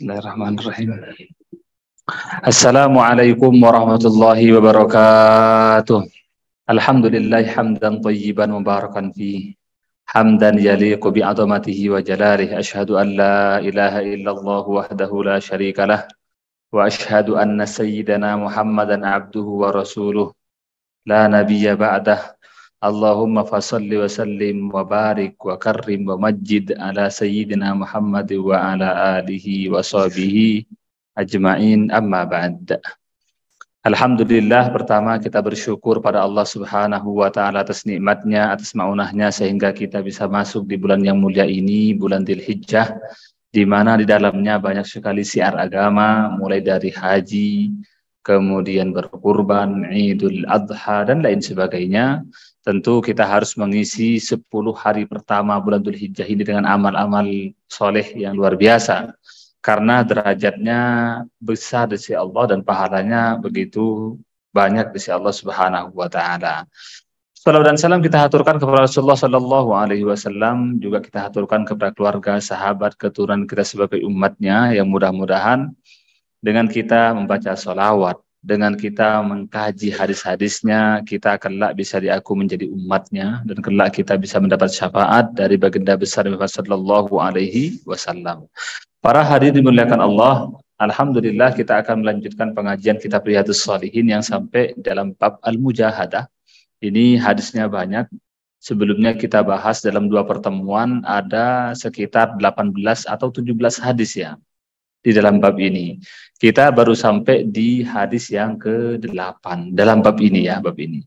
Bismillahirrahmanirrahim. Assalamualaikum warahmatullahi wabarakatuh. Alhamdulillah hamdan thayyiban mubarakan fi hamdan yaliqu bi 'azamatihi wa jalalihi. Asyhadu an la ilaha illallah wahdahu la syarikalah wa asyhadu anna sayyidana Muhammadan abduhu wa rasuluh la nabiyya ba'dah. Allahumma fasalli wa sallim wa barik wa karrim wa majid ala sayyidina Muhammad wa ala alihi wa sahbihi ajma'in, amma ba'd. Alhamdulillah, pertama kita bersyukur pada Allah Subhanahu wa ta'ala atas nikmatnya, atas maunahnya, sehingga kita bisa masuk di bulan yang mulia ini, bulan Dzulhijjah, di mana di dalamnya banyak sekali syiar agama, mulai dari haji, kemudian berkurban, Idul Adha, dan lain sebagainya. Tentu kita harus mengisi 10 hari pertama bulan Dzulhijjah ini dengan amal-amal soleh yang luar biasa. Karena derajatnya besar di sisi Allah dan pahalanya begitu banyak di sisi Allah Subhanahu wa ta'ala. Salawat dan salam kita haturkan kepada Rasulullah Sallallahu Alaihi Wasallam, juga kita haturkan kepada keluarga, sahabat, keturunan kita sebagai umatnya, yang mudah-mudahan dengan kita membaca sholawat, dengan kita mengkaji hadis-hadisnya, kita kelak bisa diaku menjadi umatnya, dan kelak kita bisa mendapat syafaat dari baginda besar Muhammad Sallallahu Alaihi Wasallam. Para hadirin dimuliakan Allah, alhamdulillah kita akan melanjutkan pengajian kitab Riyadhus Shalihin yang sampai dalam bab Al-Mujahadah. Ini hadisnya banyak. Sebelumnya kita bahas dalam 2 pertemuan ada sekitar 18 atau 17 hadis ya di dalam bab ini. Kita baru sampai di hadis yang ke-8 dalam bab ini ya, bab ini.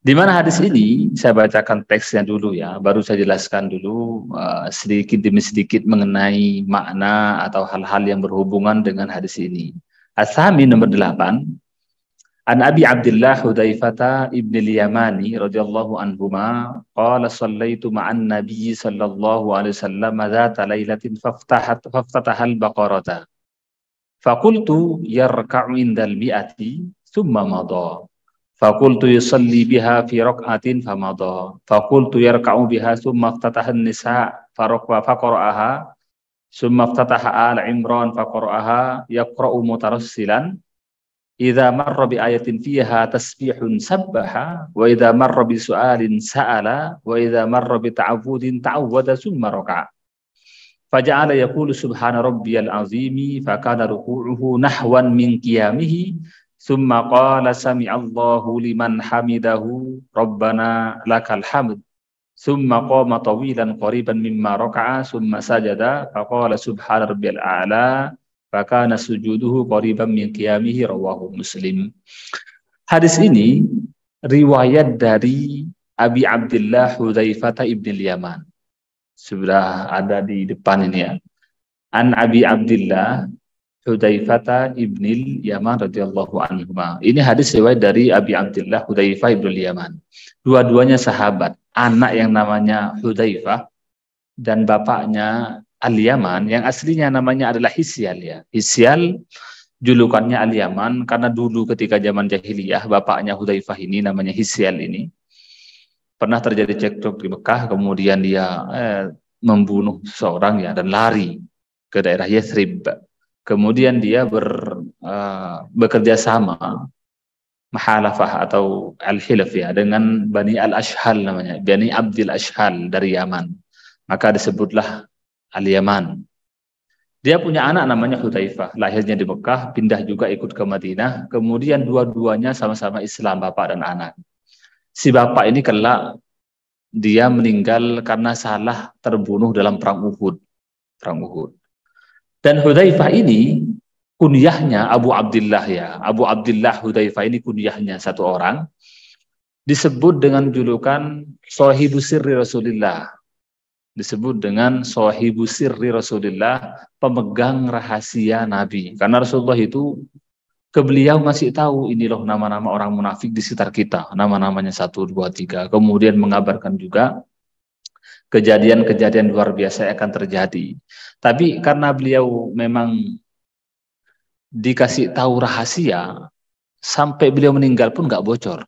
Di mana hadis ini saya bacakan teksnya dulu ya, baru saya jelaskan dulu sedikit demi sedikit mengenai makna atau hal-hal yang berhubungan dengan hadis ini. As-Sami nomor 8. An Abi Abdullah Hudzaifah ibn al-Yamani radhiyallahu anhuma qala shallaitu ma'an nabiy sallallahu alaihi wasallam dzata lailatin faftataha al-baqarata faqultu yarka'u indal mi'ati thumma madha faqultu yusalli biha fi rak'atin famadha faqultu yarka'u biha thumma iftataha an-nisa faqara'aha thumma iftataha al-Imran faqara'aha yaqra'u mutarassilan idza marra bi ayatin fiha tasbihun sabbaha wa idza marra bi su'alin sa'ala wa idza marra bi ta'awudin ta'awwada summa raka'a faja'ala yaqulu subhana rabbiyal azimi fakana ruku'uhu nahwan min qiyamihi summa qala sami'allahu liman hamidahu rabbana lakal hamd summa qama tawilan qariban mimma raka'a summa sajada faqala subhana rabbiyal a'la fakana sujuduhu qariban min qiyamihi, rawahu Muslim. Hadis ini riwayat dari Abi Abdullah Hudzaifah ibn al-Yaman. Sudah ada di depan ini ya. An Abi Abdullah Hudzaifah ibn al-Yaman radhiyallahu anhu. Ini hadis riwayat dari Abi Abdullah Hudzaifah ibn al-Yaman. Dua-duanya sahabat. Anak yang namanya Hudzaifah dan bapaknya Al-Yaman yang aslinya namanya adalah Hisyal ya. Hisyal julukannya Al-Yaman karena dulu ketika zaman jahiliyah bapaknya Hudzaifah ini namanya Hisyal ini pernah terjadi cekcok di Mekah, kemudian dia membunuh seorang ya dan lari ke daerah Yathrib. Kemudian dia bekerja sama mahalafah atau al-hilaf ya dengan Bani Al-Ashhal namanya, Bani Abdil Ashhal dari Yaman. Maka disebutlah Al-Yaman. Dia punya anak namanya Hudzaifah, lahirnya di Mekah, pindah juga ikut ke Madinah, kemudian dua-duanya sama-sama Islam, bapak dan anak. Si bapak ini kelak dia meninggal karena salah terbunuh dalam perang Uhud. Dan Hudzaifah ini kunyahnya Abu Abdullah ya. Abu Abdullah Hudzaifah ini kunyahnya satu orang, disebut dengan julukan Shahibu Sirri Rasulillah. Disebut dengan Shahibu Sirri Rasulillah, pemegang rahasia Nabi. Karena Rasulullah itu ke beliau masih tahu ini loh nama-nama orang munafik di sekitar kita, nama-namanya 1, 2, 3. Kemudian mengabarkan juga kejadian-kejadian luar biasa yang akan terjadi. Tapi karena beliau memang dikasih tahu rahasia, sampai beliau meninggal pun nggak bocor.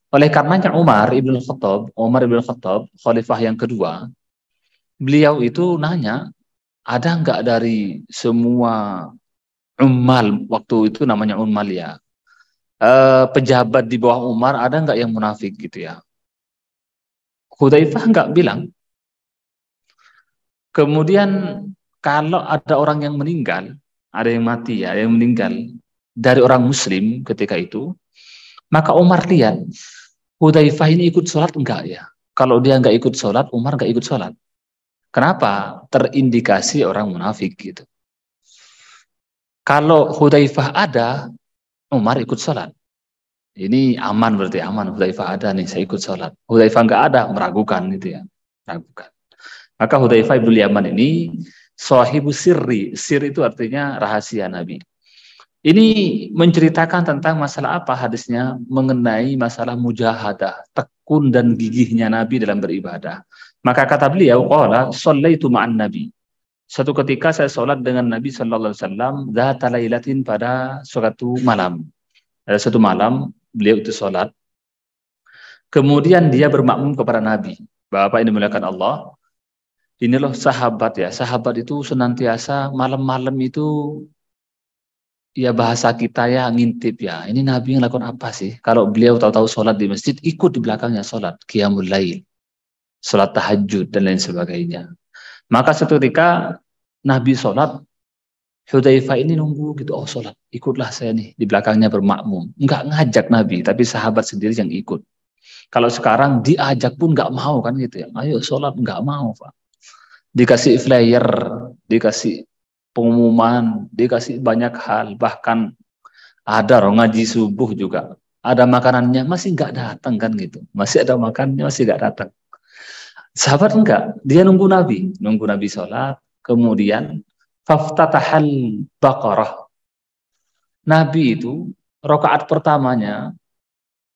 Oleh karenanya Umar ibn Khattab, Khalifah yang kedua, beliau itu nanya ada nggak dari semua ummal, waktu itu namanya ummal ya, pejabat di bawah Umar, ada nggak yang munafik gitu ya? Hudzaifah nggak bilang. Kemudian kalau ada orang yang meninggal, ada yang mati ya, ada yang meninggal dari orang Muslim ketika itu, maka Umar lihat, Hudzaifah ini ikut sholat enggak ya? Kalau dia nggak ikut sholat, Umar nggak ikut sholat. Kenapa? Terindikasi orang munafik gitu. Kalau Hudzaifah ada, Umar ikut sholat. Ini aman, berarti aman. Hudzaifah ada nih, saya ikut sholat. Hudzaifah nggak ada, meragukan gitu ya. Meragukan. Maka Hudzaifah ibn Yaman ini sahibu sirri. Sir itu artinya rahasia Nabi. Ini menceritakan tentang masalah apa hadisnya? Mengenai masalah mujahadah, tekun dan gigihnya Nabi dalam beribadah. Maka kata beliau, qala shallaitu ma'an Nabi. Suatu ketika saya sholat dengan Nabi sallallahu alaihi wasallam dzata lailatin, pada suatu malam. Ada suatu malam beliau itu sholat. Kemudian dia bermakmum kepada Nabi. Bapak ini dimuliakan Allah. Ini loh sahabat ya. Sahabat itu senantiasa malam-malam itu, ya bahasa kita ya, ngintip ya. Ini Nabi yang lakukan apa sih? Kalau beliau tahu-tahu sholat di masjid, ikut di belakangnya sholat. Qiyamul lail, sholat tahajud, dan lain sebagainya. Maka suatu ketika Nabi sholat, Hudzaifah ini nunggu gitu. Oh sholat, ikutlah saya nih di belakangnya bermakmum. Enggak ngajak Nabi, tapi sahabat sendiri yang ikut. Kalau sekarang diajak pun nggak mau kan gitu ya. Ayo sholat, nggak mau Pak. Dikasih flyer, dikasih pengumuman, dikasih banyak hal. Bahkan ada orang ngaji subuh juga, ada makanannya, masih nggak datang kan gitu. Masih ada makannya, masih nggak datang. Sahabat enggak, dia nunggu Nabi sholat. Kemudian faftatahal Baqarah. Nabi itu rakaat pertamanya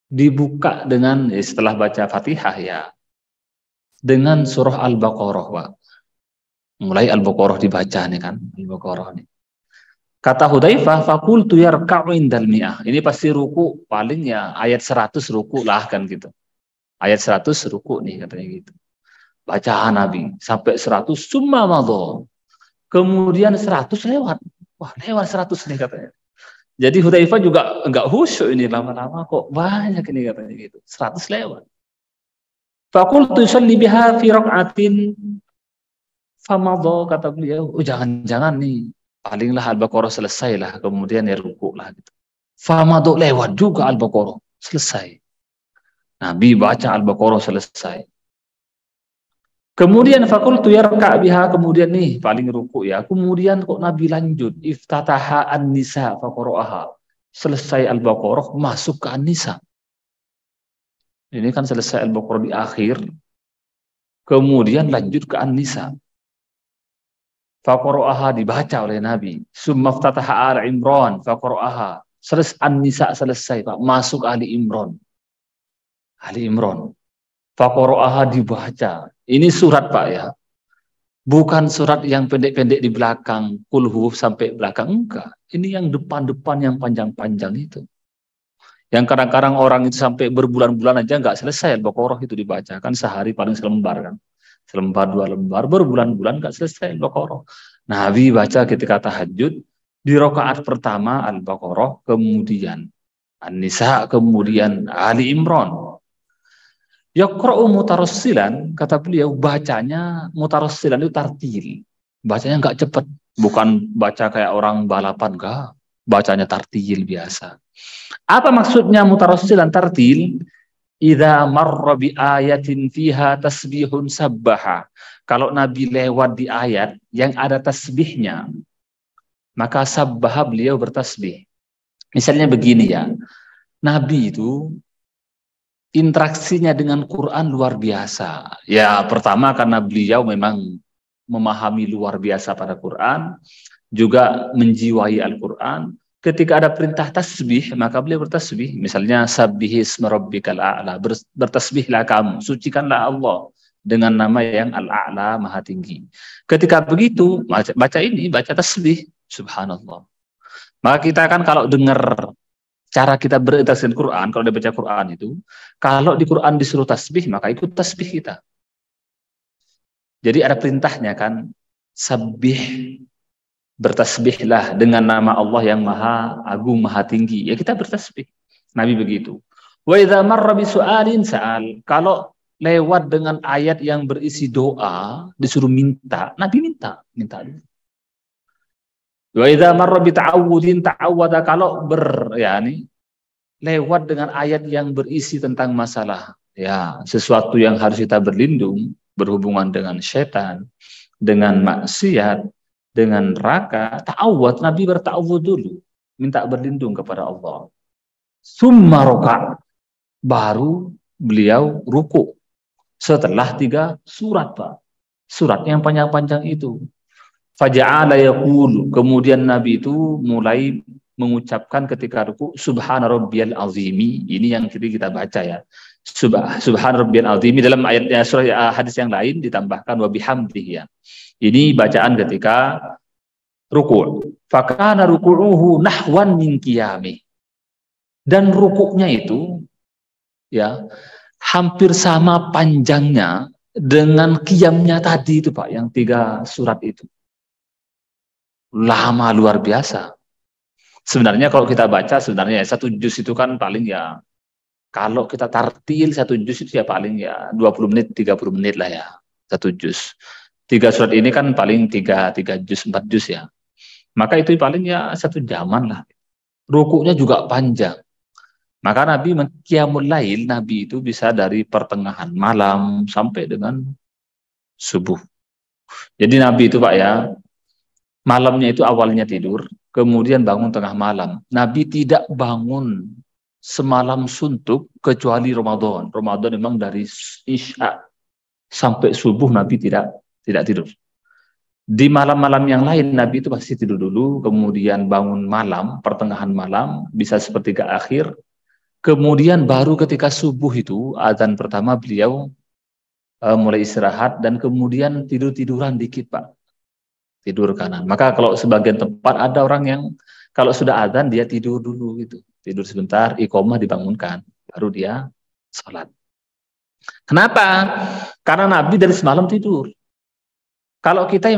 dibuka dengan, setelah baca Fatihah ya, dengan surah Al-Baqarah, Pak. Mulai Al-Baqarah dibaca nih kan, Al-Baqarah nih. Kata Hudzaifah, faqultu yarka'u indal mi'ah. Ini pasti ruku, paling ya ayat 100 ruku lah kan gitu. Ayat 100 ruku nih katanya gitu. Bacaan Nabi sampai 100 summa madha. Kemudian 100 lewat. Wah, lewat 100 nih katanya. Jadi Hudzaifah juga enggak khusyuk ini, lama-lama kok banyak ini katanya gitu. 100 lewat. Faqultu shalli biha fi raq'atin famadha, kata beliau, oh jangan-jangan nih palinglah Al-Baqarah selesai lah, kemudian ya ruku lah gitu. Famadha, lewat juga Al-Baqarah, selesai. Nabi baca Al-Baqarah selesai. Kemudian faqultu yarka' biha, kemudian nih paling ruku ya. Kemudian kok Nabi lanjut, iftataha an-nisa faqara'aha. Selesai Al-Baqarah masuk ke An-Nisa. Ini kan selesai Al-Baqarah di akhir. Kemudian lanjut ke An-Nisa. Faqara'aha dibaca oleh Nabi. Summa iftataha Al-Imran faqara'aha. Selesai An-Nisa selesai, Pak, masuk Ali Imran. Ali Imran. Faqara'aha dibaca. Ini surat, Pak ya. Bukan surat yang pendek-pendek di belakang, kulhu sampai belakang, enggak. Ini yang depan-depan yang panjang-panjang itu. Yang kadang-kadang orang itu sampai berbulan-bulan aja enggak selesai Al-Baqarah itu dibaca. Kan sehari paling selembar kan. Selembar, 2 lembar, berbulan-bulan enggak selesai Al-Baqarah. Nabi baca ketika tahajud, di rakaat pertama Al-Baqarah, kemudian An-Nisa, kemudian Ali Imran. Yaqra'u mutarassilan, kata beliau, bacanya mutarassilan itu tartil. Bacanya enggak cepat, bukan baca kayak orang balapan, enggak. Bacanya tartil biasa. Apa maksudnya mutarassilan tartil? Idza marra bi ayatin fiha tasbihun sabbaha. Kalau Nabi lewat di ayat yang ada tasbihnya, maka sabbaha, beliau bertasbih. Misalnya begini ya. Nabi itu interaksinya dengan Quran luar biasa. Ya, pertama karena beliau memang memahami luar biasa pada Quran, juga menjiwai Al-Quran. Ketika ada perintah tasbih, maka beliau bertasbih. Misalnya, sabbihisma rabbikal a'la, bertasbihlah kamu, sucikanlah Allah dengan nama yang Al-A'la, maha tinggi. Ketika begitu, baca tasbih, subhanallah. Maka kita kan kalau dengar cara kita berinteraksi dengan Quran, kalau dia baca Quran itu, kalau di Quran disuruh tasbih, maka ikut tasbih kita. Jadi ada perintahnya kan, Sabbih, bertasbihlah dengan nama Allah yang maha agung, maha tinggi. Ya kita bertasbih. Nabi begitu. Wa idza marra bi su'alin sa'al. Kalau lewat dengan ayat yang berisi doa, disuruh minta, Nabi minta dulu. Wa idza marra bi ta'awudin ta'awwada. Kalau lewat dengan ayat yang berisi tentang masalah sesuatu yang harus kita berlindung, berhubungan dengan setan, dengan maksiat, dengan neraka, ta'awud, Nabi berta'awud dulu, minta berlindung kepada Allah. Summa roka, baru beliau ruku setelah 3 surat, Pak. Surat yang panjang-panjang itu. Faja'ala yaqulu, kemudian Nabi itu mulai mengucapkan ketika ruku, subhana rabbiyal azimi. Ini yang kita baca ya. Subhana rabbiyal azimi, dalam ayatnya surah hadis yang lain ditambahkan wa bihamdihi ya. Ini bacaan ketika ruku'. Fakana ruku'uhu nahwan min qiyamih. Dan rukuknya itu hampir sama panjangnya dengan qiyamnya tadi itu, Pak, yang 3 surat itu. Lama luar biasa. Sebenarnya kalau kita baca, sebenarnya 1 juz itu kan paling kalau kita tartil 1 juz itu paling 20 menit, 30 menit lah ya, 1 juz. 3 surat ini kan paling 3 juz, 4 juz ya. Maka itu paling 1 jaman lah. Rukuknya juga panjang. Maka Nabi qiyamul lail, Nabi itu bisa dari pertengahan malam sampai dengan subuh. Jadi Nabi itu, Pak malamnya itu awalnya tidur, kemudian bangun tengah malam. Nabi tidak bangun semalam suntuk kecuali Ramadan. Ramadan memang dari Isya sampai subuh Nabi tidak tidur. Di malam-malam yang lain Nabi itu pasti tidur dulu, kemudian bangun malam, pertengahan malam, bisa sepertiga akhir, kemudian baru ketika subuh itu azan pertama beliau mulai istirahat, dan kemudian tiduran dikit, Pak, tidur kanan. Maka kalau sebagian tempat ada orang yang kalau sudah azan dia tidur dulu gitu, tidur sebentar, iqomah dibangunkan, baru dia sholat. Kenapa? Karena Nabi dari semalam tidur. Kalau kita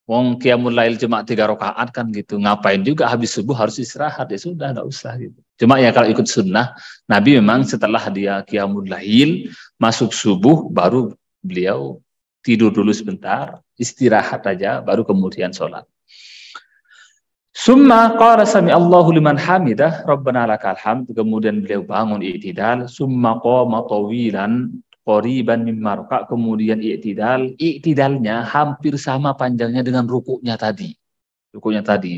wong qiyamul lail cuma 3 rakaat kan gitu, ngapain juga habis subuh harus istirahat, ya sudah enggak usah gitu. Cuma kalau ikut sunnah, Nabi memang setelah dia qiyamul lail masuk subuh baru beliau tidur dulu sebentar, istirahat aja, baru kemudian sholat. Summa qala sami Allahu liman hamidah, Rabbana lakal hamd, kemudian beliau bangun i'tidal, summa qama tawilan qoriban mimma raka, kemudian i'tidalnya hampir sama panjangnya dengan rukuknya tadi.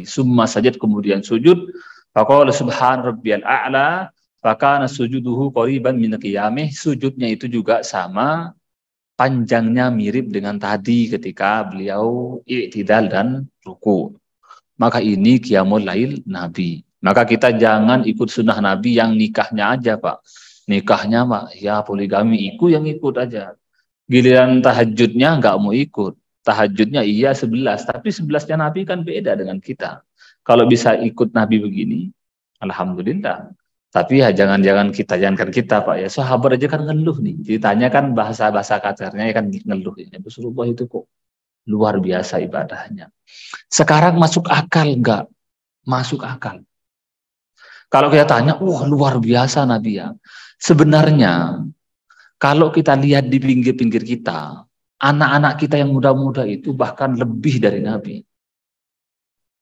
Summa sajad, kemudian sujud, faqala subhan rabbiyal a'la, fakana sujuduhu qoriban min qiyamih, sujudnya itu juga sama panjangnya, mirip dengan tadi ketika beliau i'tidal dan ruku. Maka ini qiyamul lail Nabi. Maka kita jangan ikut sunnah Nabi yang nikahnya aja, Pak. Nikahnya poligami, yang ikut aja. Giliran tahajudnya nggak mau ikut. Tahajudnya 11, tapi 11-nya Nabi kan beda dengan kita. Kalau bisa ikut Nabi begini, alhamdulillah. Tapi jangan kita, Pak sahabat aja kan ngeluh nih. Ditanya kan bahasa kasarnya kan ngeluh. Rasulullah itu kok luar biasa ibadahnya. Sekarang masuk akal nggak? Masuk akal. Kalau kita tanya, luar biasa Nabi ya. Sebenarnya kalau kita lihat di pinggir-pinggir kita, anak-anak kita yang muda-muda itu bahkan lebih dari Nabi.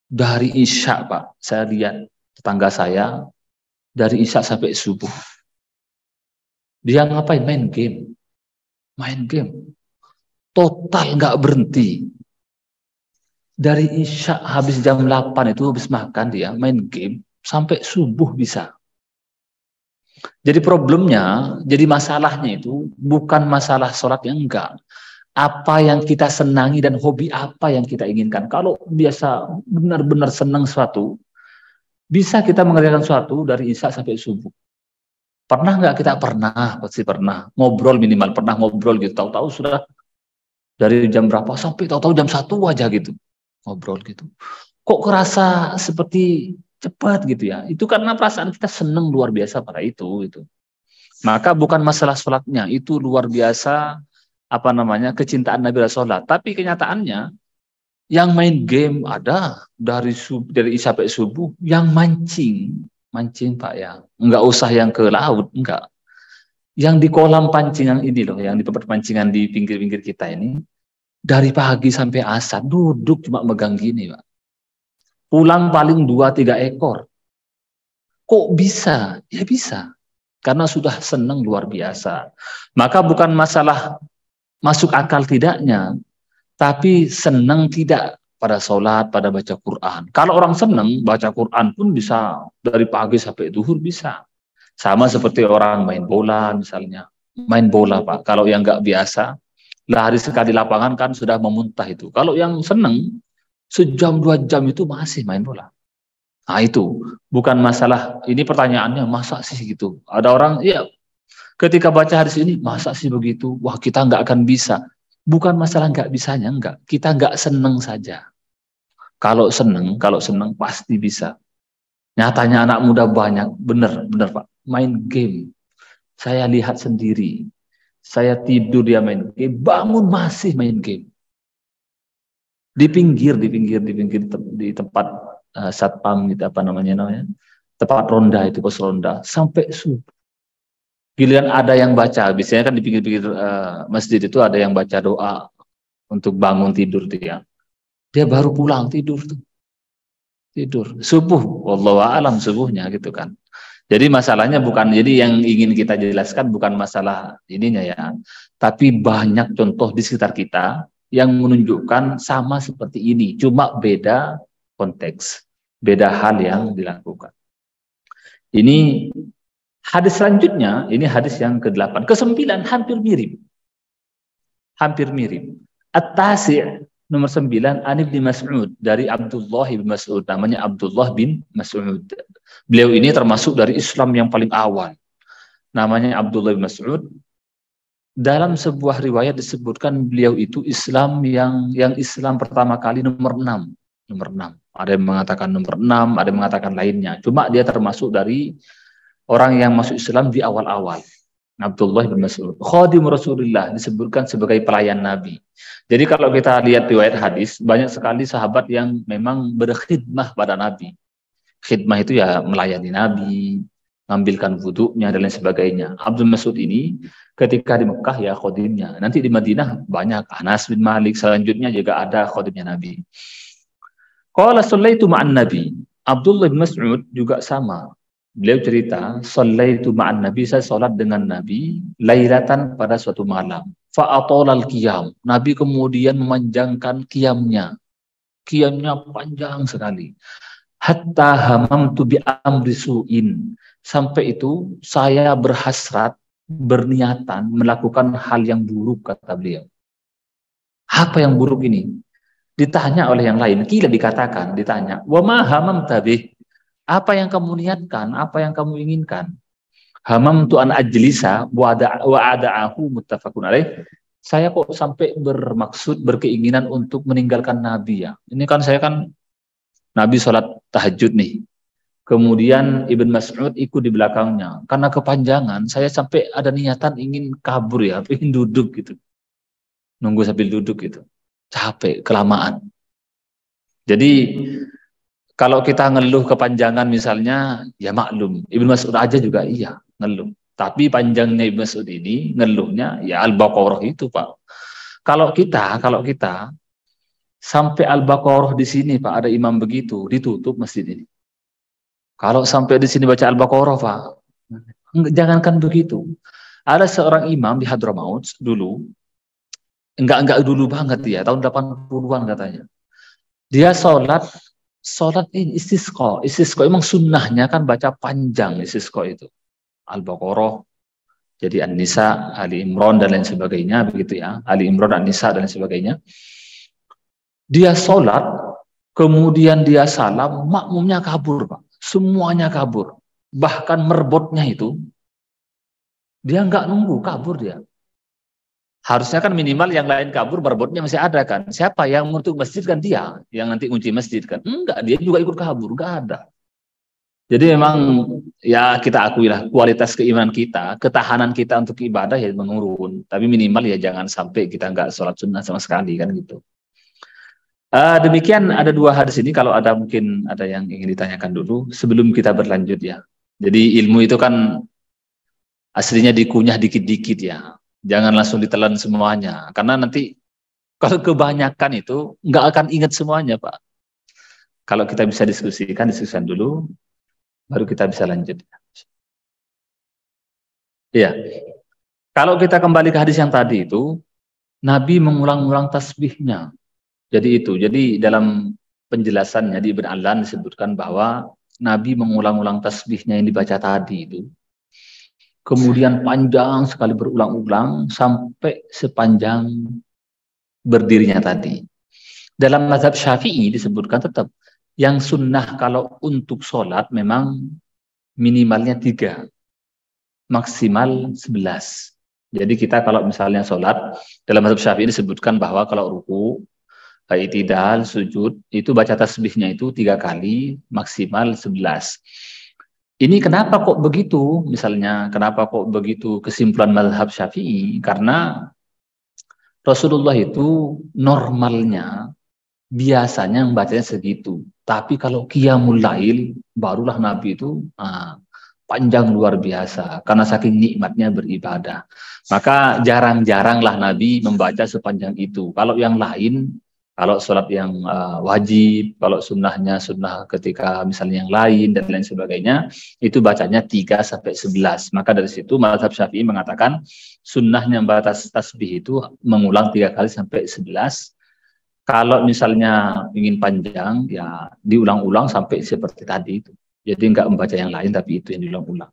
Dari Isya, Pak, saya lihat tetangga saya dari Isya sampai subuh. Dia ngapain? Main game. Total nggak berhenti. Dari Isya habis jam 8 itu habis makan dia main game sampai subuh bisa. Jadi masalahnya itu bukan masalah sholat yang enggak. Apa yang kita senangi dan hobi apa yang kita inginkan. Kalau biasa benar-benar senang suatu, bisa kita mengerjakan suatu dari Isya sampai subuh. Pernah nggak kita? Pasti pernah. Ngobrol minimal, pernah ngobrol gitu. Tahu-tahu sudah dari jam berapa sampai tahu-tahu jam 1 aja gitu. Ngobrol gitu. Kok kerasa seperti cepat gitu ya. Itu karena perasaan kita senang luar biasa pada itu gitu. Maka bukan masalah sholatnya, itu luar biasa kecintaan Nabi sholat. Tapi kenyataannya Yang main game ada dari isya sampai subuh. Yang mancing Pak ya. Enggak usah yang ke laut, enggak. Yang di kolam pancingan ini loh, yang di tempat pancingan di pinggir-pinggir kita ini, dari pagi sampai asar duduk cuma megang gini Pak. Pulang paling 2-3 ekor. Kok bisa? Ya bisa. Karena sudah senang luar biasa. Maka bukan masalah masuk akal tidaknya, tapi senang tidak pada sholat, pada baca Quran. Kalau orang senang baca Quran pun bisa dari pagi sampai zuhur bisa. Sama seperti orang main bola misalnya. Main bola Pak, kalau yang nggak biasa, lari sekali lapangan kan sudah memuntah itu. Kalau yang senang, sejam 2 jam itu masih main bola. Nah itu, bukan masalah, ini pertanyaannya, masa sih gitu? Ada orang, ya ketika baca hadis ini, masa sih begitu? Wah kita nggak akan bisa. Bukan masalah nggak bisanya, enggak. Kita nggak seneng saja. Kalau seneng pasti bisa. Nyatanya anak muda banyak, bener Pak, main game. Saya lihat sendiri, saya tidur dia main game, bangun masih main game. Di pinggir di tempat satpam gitu apa namanya, tempat ronda itu, pos ronda sampai subuh. Giliran ada yang baca, biasanya kan di pinggir-pinggir masjid itu ada yang baca doa untuk bangun tidur dia. Dia baru pulang tidur subuh, wallahu a'lam subuhnya gitu kan. Jadi masalahnya bukan, jadi yang ingin kita jelaskan bukan masalah ininya ya, tapi banyak contoh di sekitar kita yang menunjukkan sama seperti ini, cuma beda konteks, beda hal yang dilakukan. Ini hadis selanjutnya, ini hadis yang ke-8, ke-9 hampir mirip. At-Tasi' nomor 9, An Ibnu Mas'ud, dari Abdullah bin Mas'ud, namanya Abdullah bin Mas'ud. Beliau ini termasuk dari Islam yang paling awal. Namanya Abdullah bin Mas'ud. Dalam sebuah riwayat disebutkan beliau itu Islam yang Islam pertama kali nomor 6. Ada yang mengatakan nomor 6, ada yang mengatakan lainnya. Cuma dia termasuk dari orang yang masuk Islam di awal-awal. Abdullah bin Mas'ud, khadim Rasulullah, disebutkan sebagai pelayan Nabi. Jadi kalau kita lihat riwayat hadis, banyak sekali sahabat yang memang berkhidmah pada Nabi. Khidmah itu ya melayani Nabi, mengambilkan wudhunya dan lain sebagainya. Abdul Mas'ud ini ketika di Mekah ya khadimnya. Nanti di Madinah banyak, Anas bin Malik selanjutnya juga ada khadimnya Nabi. Qala shallaitu ma'an Nabi. Abdullah bin Mas'ud juga sama. Beliau cerita, shallaitu ma'an Nabi, saya sholat dengan Nabi lailatan pada suatu malam. Fa'atolal qiyam. Nabi kemudian memanjangkan qiyamnya. Qiyamnya panjang sekali. Hatta hamamtu bi amri su'in. Sampai itu saya berhasrat, berniatan melakukan hal yang buruk, kata beliau. Apa yang buruk ini? Ditanya oleh yang lain, ditanya, wa ma hamamta bih? Apa yang kamu niatkan? Apa yang kamu inginkan? Hamamtu an ajlisa wa ada'ahu muttafaqun alaih. Saya kok sampai berkeinginan untuk meninggalkan Nabi ya. Ini kan saya kan Nabi sholat tahajud nih. Kemudian Ibn Mas'ud ikut di belakangnya. Karena kepanjangan, saya sampai ada niatan ingin kabur ya, ingin duduk gitu. Nunggu sambil duduk gitu. Capek, kelamaan. Jadi kalau kita ngeluh kepanjangan misalnya, ya maklum. Ibn Mas'ud aja juga iya, ngeluh. Tapi panjangnya Ibn Mas'ud ini, ngeluhnya ya Al-Baqarah itu Pak. Kalau kita sampai Al-Baqarah di sini Pak, ada imam begitu, ditutup masjid ini. Kalau sampai di sini baca Al-Baqarah Pak, jangankan begitu. Ada seorang imam di Hadramaut dulu, enggak dulu banget ya, tahun 80-an katanya. Dia sholat ini istisqa emang sunnahnya kan baca panjang istisqa itu. Al-Baqarah, jadi An-Nisa, Ali Imran dan lain sebagainya begitu ya. Ali Imran, An-Nisa dan lain sebagainya. Dia sholat, kemudian dia salam, makmumnya kabur Pak. Semuanya kabur. Bahkan merbotnya itu, dia nggak nunggu, kabur dia. Harusnya kan minimal yang lain kabur, berbotnya masih ada kan. Siapa yang untuk masjid kan dia, yang nanti kunci masjid kan. Enggak, dia juga ikut kabur, enggak ada. Jadi memang ya kita akuilah kualitas keimanan kita, ketahanan kita untuk ibadah ya menurun. Tapi minimal ya jangan sampai kita enggak sholat sunnah sama sekali kan gitu. Demikian ada dua hadis ini, kalau ada mungkin ada yang ingin ditanyakan dulu sebelum kita berlanjut ya. Jadi ilmu itu kan aslinya dikunyah dikit-dikit ya. Jangan langsung ditelan semuanya, karena nanti kalau kebanyakan itu nggak akan ingat semuanya, Pak. Kalau kita bisa diskusikan dulu, baru kita bisa lanjut. Iya. Kalau kita kembali ke hadis yang tadi itu, Nabi mengulang-ulang tasbihnya. Jadi dalam penjelasannya di Ibn Alan disebutkan bahwa Nabi mengulang-ulang tasbihnya yang dibaca tadi itu. Kemudian panjang sekali berulang-ulang sampai sepanjang berdirinya tadi. Dalam mazhab Syafi'i disebutkan tetap yang sunnah kalau untuk sholat memang minimalnya 3, maksimal 11. Jadi kita kalau misalnya sholat, dalam mazhab Syafi'i disebutkan bahwa kalau ruku, i'tidal, sujud, itu baca tasbihnya itu 3 kali, maksimal 11. Ini kenapa kok begitu? Misalnya, kenapa kok begitu kesimpulan mazhab Syafi'i? Karena Rasulullah itu normalnya, biasanya membacanya segitu. Tapi kalau qiyamul lail, barulah Nabi itu panjang luar biasa karena saking nikmatnya beribadah. Maka jarang-jaranglah Nabi membaca sepanjang itu. Kalau yang lain, kalau sholat yang wajib, kalau sunnahnya sunnah ketika misalnya yang lain dan lain sebagainya, itu bacanya 3-11. Maka dari situ mazhab Syafi'i mengatakan sunnahnya batas tasbih itu mengulang 3 kali sampai 11. Kalau misalnya ingin panjang, ya diulang-ulang sampai seperti tadi itu. Jadi nggak membaca yang lain, tapi itu yang diulang-ulang.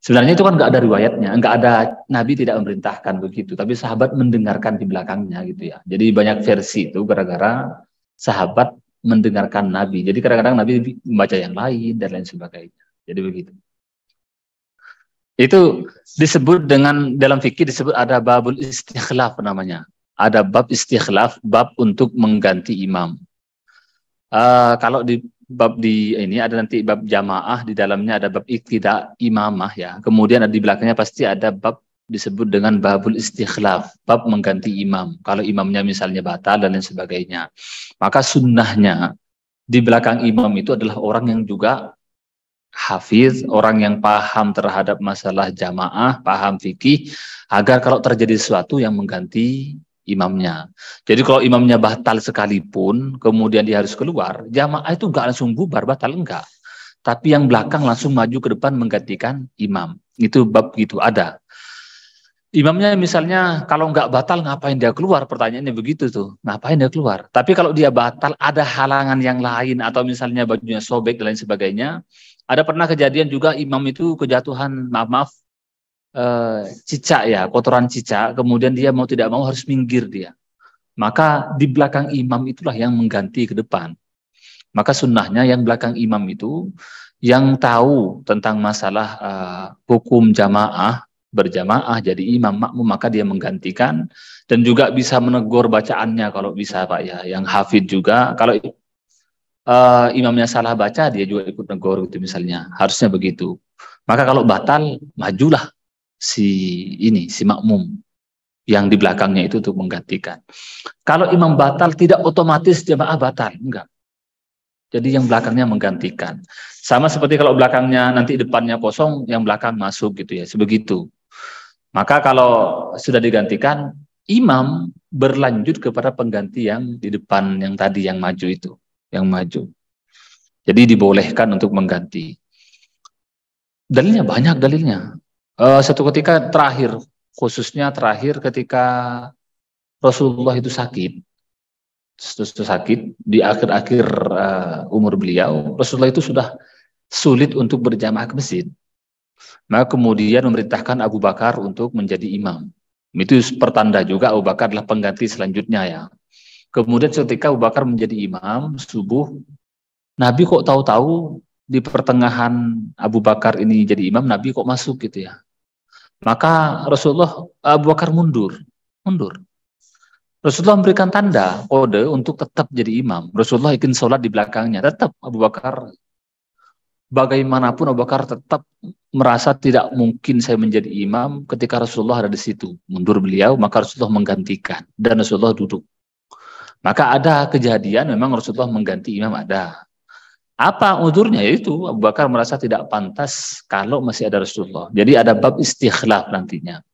Sebenarnya itu kan nggak ada riwayatnya, nggak ada, Nabi tidak memerintahkan begitu, tapi sahabat mendengarkan di belakangnya gitu ya. Jadi banyak versi itu gara-gara sahabat mendengarkan Nabi. Jadi kadang-kadang Nabi membaca yang lain dan lain sebagainya. Jadi begitu. Itu disebut dengan, dalam fikih disebut ada babul istikhlaf namanya. Ada bab istikhlaf, bab untuk mengganti imam. Kalau di bab di ini ada nanti bab jamaah, di dalamnya ada bab iqtida imamah ya. Kemudian di belakangnya pasti ada bab disebut dengan babul istikhlaf, bab mengganti imam. Kalau imamnya misalnya batal dan lain sebagainya. Maka sunnahnya di belakang imam itu adalah orang yang juga hafiz, orang yang paham terhadap masalah jamaah, paham fikih, agar kalau terjadi sesuatu yang mengganti imamnya. Jadi kalau imamnya batal sekalipun, kemudian dia harus keluar, jamaah itu enggak langsung bubar, batal enggak. Tapi yang belakang langsung maju ke depan menggantikan imam. Itu bab gitu ada. Imamnya misalnya kalau enggak batal ngapain dia keluar? Pertanyaannya begitu tuh. Ngapain dia keluar? Tapi kalau dia batal ada halangan yang lain atau misalnya bajunya sobek dan lain sebagainya. Ada pernah kejadian juga imam itu kejatuhan, maaf, cicak ya, kotoran cicak, kemudian dia mau tidak mau harus minggir dia. Maka di belakang imam itulah yang mengganti ke depan. Maka sunnahnya yang belakang imam itu yang tahu tentang masalah hukum jamaah, berjamaah jadi imam makmum, maka dia menggantikan dan juga bisa menegur bacaannya kalau bisa Pak ya, yang hafid juga. Kalau imamnya salah baca dia juga ikut negur gitu misalnya, harusnya begitu. Maka kalau batal majulah si makmum yang di belakangnya itu untuk menggantikan. Kalau imam batal tidak otomatis jamaah batal, enggak. Jadi yang belakangnya menggantikan. Sama seperti kalau belakangnya nanti depannya kosong, yang belakang masuk gitu ya, sebegitu. Maka kalau sudah digantikan, imam berlanjut kepada pengganti yang di depan yang tadi yang maju itu, yang maju. Jadi dibolehkan untuk mengganti. Dalilnya banyak dalilnya. Satu ketika terakhir, khususnya terakhir ketika Rasulullah itu sakit di akhir-akhir umur beliau, Rasulullah itu sudah sulit untuk berjamaah ke masjid. Maka kemudian memerintahkan Abu Bakar untuk menjadi imam. Itu pertanda juga Abu Bakar adalah pengganti selanjutnya ya. Kemudian ketika Abu Bakar menjadi imam subuh, Nabi kok tahu-tahu di pertengahan Abu Bakar ini jadi imam, Nabi kok masuk gitu ya. Maka Abu Bakar mundur. Rasulullah memberikan tanda, kode untuk tetap jadi imam. Rasulullah ingin sholat di belakangnya. Tetap Abu Bakar, bagaimanapun Abu Bakar tetap merasa tidak mungkin saya menjadi imam ketika Rasulullah ada di situ. Mundur beliau, maka Rasulullah menggantikan. Dan Rasulullah duduk. Maka ada kejadian memang Rasulullah mengganti imam, ada. Apa udurnya? Yaitu Abu Bakar merasa tidak pantas kalau masih ada Rasulullah. Jadi ada bab istikhlaf nantinya.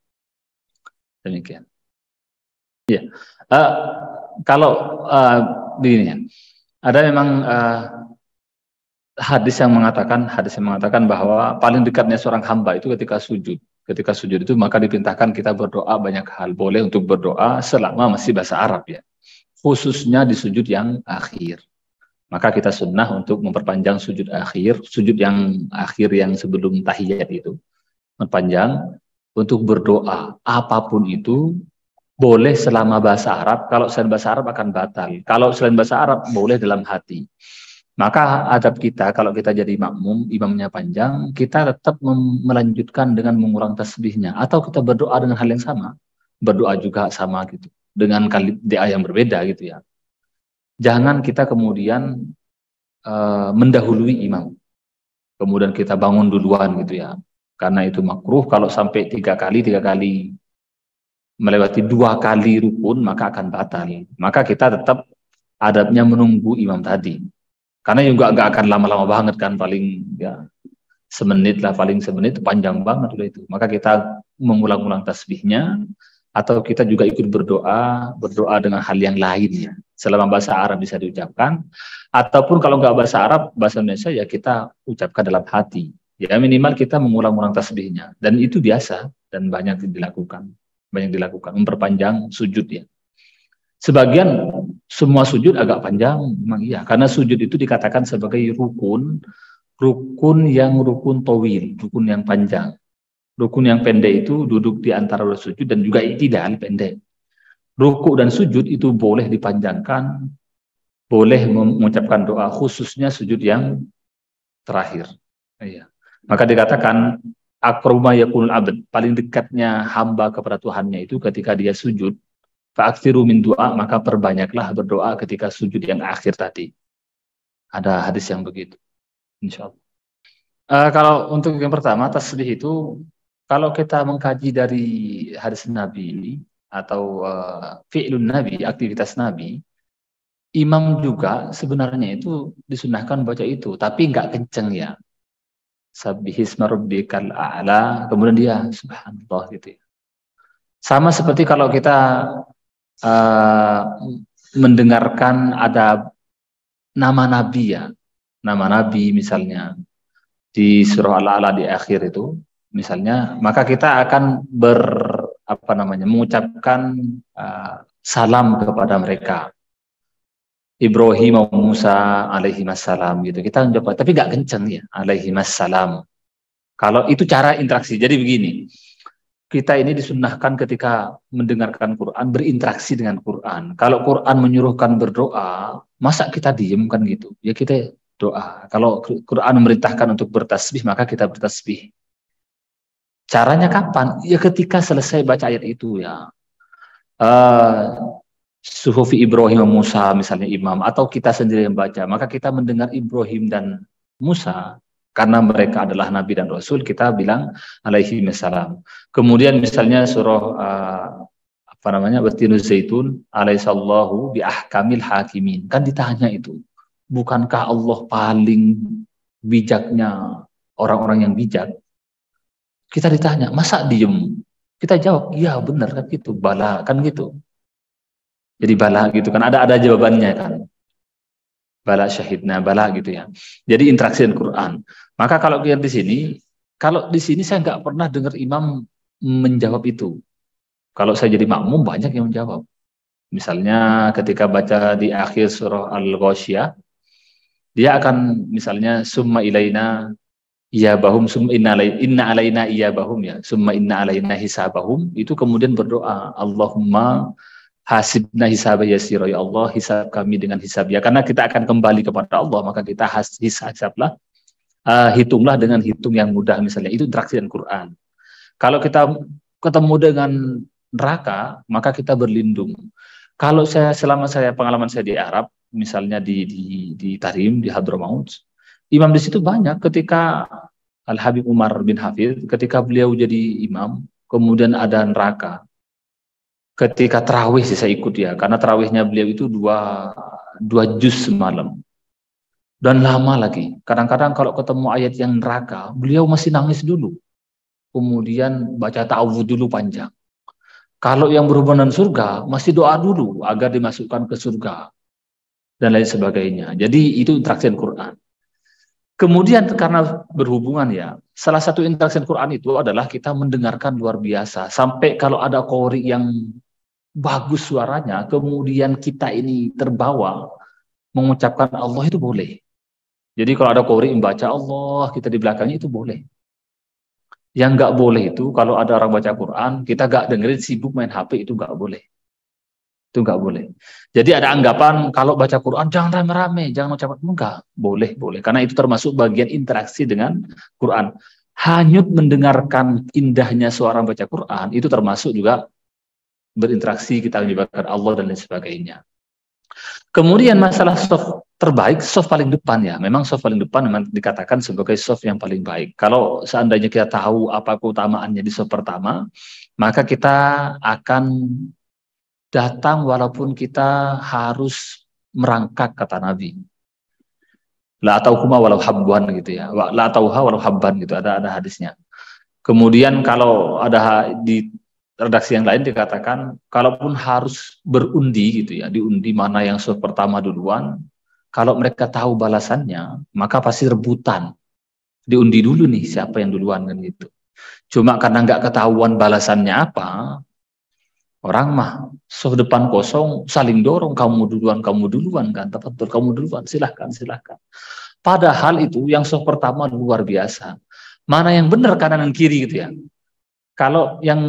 Demikian. Ya. Uh, kalau begini ya, ada memang hadis yang mengatakan bahwa paling dekatnya seorang hamba itu ketika sujud. Ketika sujud itu maka diperintahkan kita berdoa banyak hal. Boleh untuk berdoa selama masih bahasa Arab ya. Khususnya di sujud yang akhir. Maka kita sunnah untuk memperpanjang sujud akhir, sujud yang akhir yang sebelum tahiyat itu. Memperpanjang untuk berdoa. Apapun itu boleh selama bahasa Arab. Kalau selain bahasa Arab akan batal. Kalau selain bahasa Arab boleh dalam hati. Maka adab kita kalau kita jadi makmum, imamnya panjang, kita tetap melanjutkan dengan mengulang tasbihnya. Atau kita berdoa dengan hal yang sama. Berdoa juga sama gitu. Dengan kali doa yang berbeda gitu ya. Jangan kita kemudian mendahului imam. Kemudian kita bangun duluan gitu ya. Karena itu makruh kalau sampai tiga kali melewati 2 kali rukun maka akan batal. Maka kita tetap adabnya menunggu imam tadi. Karena juga nggak akan lama-lama banget kan, paling ya semenit lah, paling semenit panjang banget udah itu. Maka kita mengulang-ulang tasbihnya atau kita juga ikut berdoa dengan hal yang lainnya. Selama bahasa Arab bisa diucapkan, ataupun kalau nggak bahasa Arab, bahasa Indonesia ya kita ucapkan dalam hati. Ya minimal kita mengulang-ulang tasbihnya. Dan itu biasa dan banyak dilakukan, memperpanjang sujud ya. Sebagian semua sujud agak panjang, memang iya, karena sujud itu dikatakan sebagai rukun yang rukun towil, rukun yang panjang. Rukun yang pendek itu duduk di antara dua sujud dan juga i'tidal pendek. Ruku dan sujud itu boleh dipanjangkan, boleh mengucapkan doa, khususnya sujud yang terakhir. Iya. Maka dikatakan aqrama yakunul abd, paling dekatnya hamba kepada Tuhannya itu ketika dia sujud. Fa'aksiru min doa, maka perbanyaklah berdoa ketika sujud yang akhir tadi. Ada hadis yang begitu. Insyaallah. Kalau untuk yang pertama tasbih itu, kalau kita mengkaji dari hadis Nabi atau fi'lun Nabi, aktivitas Nabi, imam juga sebenarnya itu disunahkan baca itu, tapi nggak kenceng ya. Sabbihisma rabbikal a'la, kemudian dia subhanallah gitu ya. Sama seperti kalau kita mendengarkan ada nama Nabi ya, nama Nabi misalnya di surah Al-A'la di akhir itu misalnya, maka kita akan mengucapkan salam kepada mereka, Ibrahim Musa alaihi wassalam gitu. Kita mencoba, tapi nggak kenceng ya, alaihi wassalam. Kalau itu cara interaksi. Jadi begini, kita ini disunnahkan ketika mendengarkan Quran berinteraksi dengan Quran. Kalau Quran menyuruhkan berdoa, masa kita diem kan gitu? Ya kita doa. Kalau Quran memerintahkan untuk bertasbih, maka kita bertasbih. Caranya kapan? Ya ketika selesai baca ayat itu ya. Suhufi Ibrahim Musa misalnya imam, atau kita sendiri yang baca, maka kita mendengar Ibrahim dan Musa, karena mereka adalah Nabi dan Rasul, kita bilang alaihi wassalam. Kemudian misalnya surah Wattinu Zaitun, alaihissallahu bi ahkamil hakimin. Kan ditanya itu, bukankah Allah paling bijaknya orang-orang yang bijak? Kita ditanya, masa diem? Kita jawab, iya benar kan gitu, bala kan gitu. Jadi bala gitu kan, ada jawabannya kan. Bala syahidna, bala gitu ya. Jadi interaksi dengan Quran. Maka kalau di sini saya nggak pernah dengar imam menjawab itu. Kalau saya jadi makmum banyak yang menjawab. Misalnya ketika baca di akhir surah Al-Ghasyiyah, dia akan misalnya summa ilaina iyabahum summa inna alaina iyabahum ya, summa inna alaina hisabahum, itu kemudian berdoa Allahumma hasibna hisab yasira, ya Allah hisab kami dengan hisab ya, karena kita akan kembali kepada Allah, maka kita hisablah, hitunglah dengan hitung yang mudah misalnya. Itu interaksi dengan Quran. Kalau kita ketemu dengan neraka, maka kita berlindung. Kalau selama pengalaman saya di Arab, misalnya di Tarim, di Hadramaut, imam di situ banyak. Ketika Al-Habib Umar bin Hafidh, ketika beliau jadi imam, kemudian ada neraka. Ketika tarawih sih saya ikut ya, karena tarawihnya beliau itu dua juz semalam. Dan lama lagi. Kadang-kadang kalau ketemu ayat yang neraka, beliau masih nangis dulu. Kemudian baca ta'awudz dulu panjang. Kalau yang berhubungan dengan surga, masih doa dulu agar dimasukkan ke surga. Dan lain sebagainya. Jadi itu interaksi Quran. Kemudian karena berhubungan ya, salah satu interaksi Quran itu adalah kita mendengarkan luar biasa. Sampai kalau ada qori yang bagus suaranya, kemudian kita ini terbawa mengucapkan Allah itu boleh. Jadi kalau ada qori membaca Allah, kita di belakangnya itu boleh. Yang nggak boleh itu kalau ada orang baca Quran, kita nggak dengerin sibuk main HP, itu nggak boleh. Itu nggak boleh. Jadi ada anggapan kalau baca Quran jangan rame-rame, jangan ucapan, enggak, boleh. Karena itu termasuk bagian interaksi dengan Quran. Hanyut mendengarkan indahnya suara baca Quran, itu termasuk juga berinteraksi, kita menyebabkan Allah dan lain sebagainya. Kemudian masalah soft terbaik, soft paling depan ya. Memang soft paling depan memang dikatakan sebagai soft yang paling baik. Kalau seandainya kita tahu apa keutamaannya di soft pertama, maka kita akan datang walaupun kita harus merangkak, kata Nabi. La tauhuma walau habban gitu ya. La tauha walau habban gitu, ada hadisnya. Kemudian kalau ada di redaksi yang lain dikatakan kalaupun harus berundi gitu ya, diundi mana yang soft pertama duluan, kalau mereka tahu balasannya, maka pasti rebutan. Diundi dulu nih siapa yang duluan kan gitu. Cuma karena nggak ketahuan balasannya apa, orang mah soft depan kosong saling dorong, kamu duluan kan, betul kamu duluan, silahkan. Padahal itu yang soft pertama luar biasa. Mana yang benar kanan dan kiri gitu ya. Kalau yang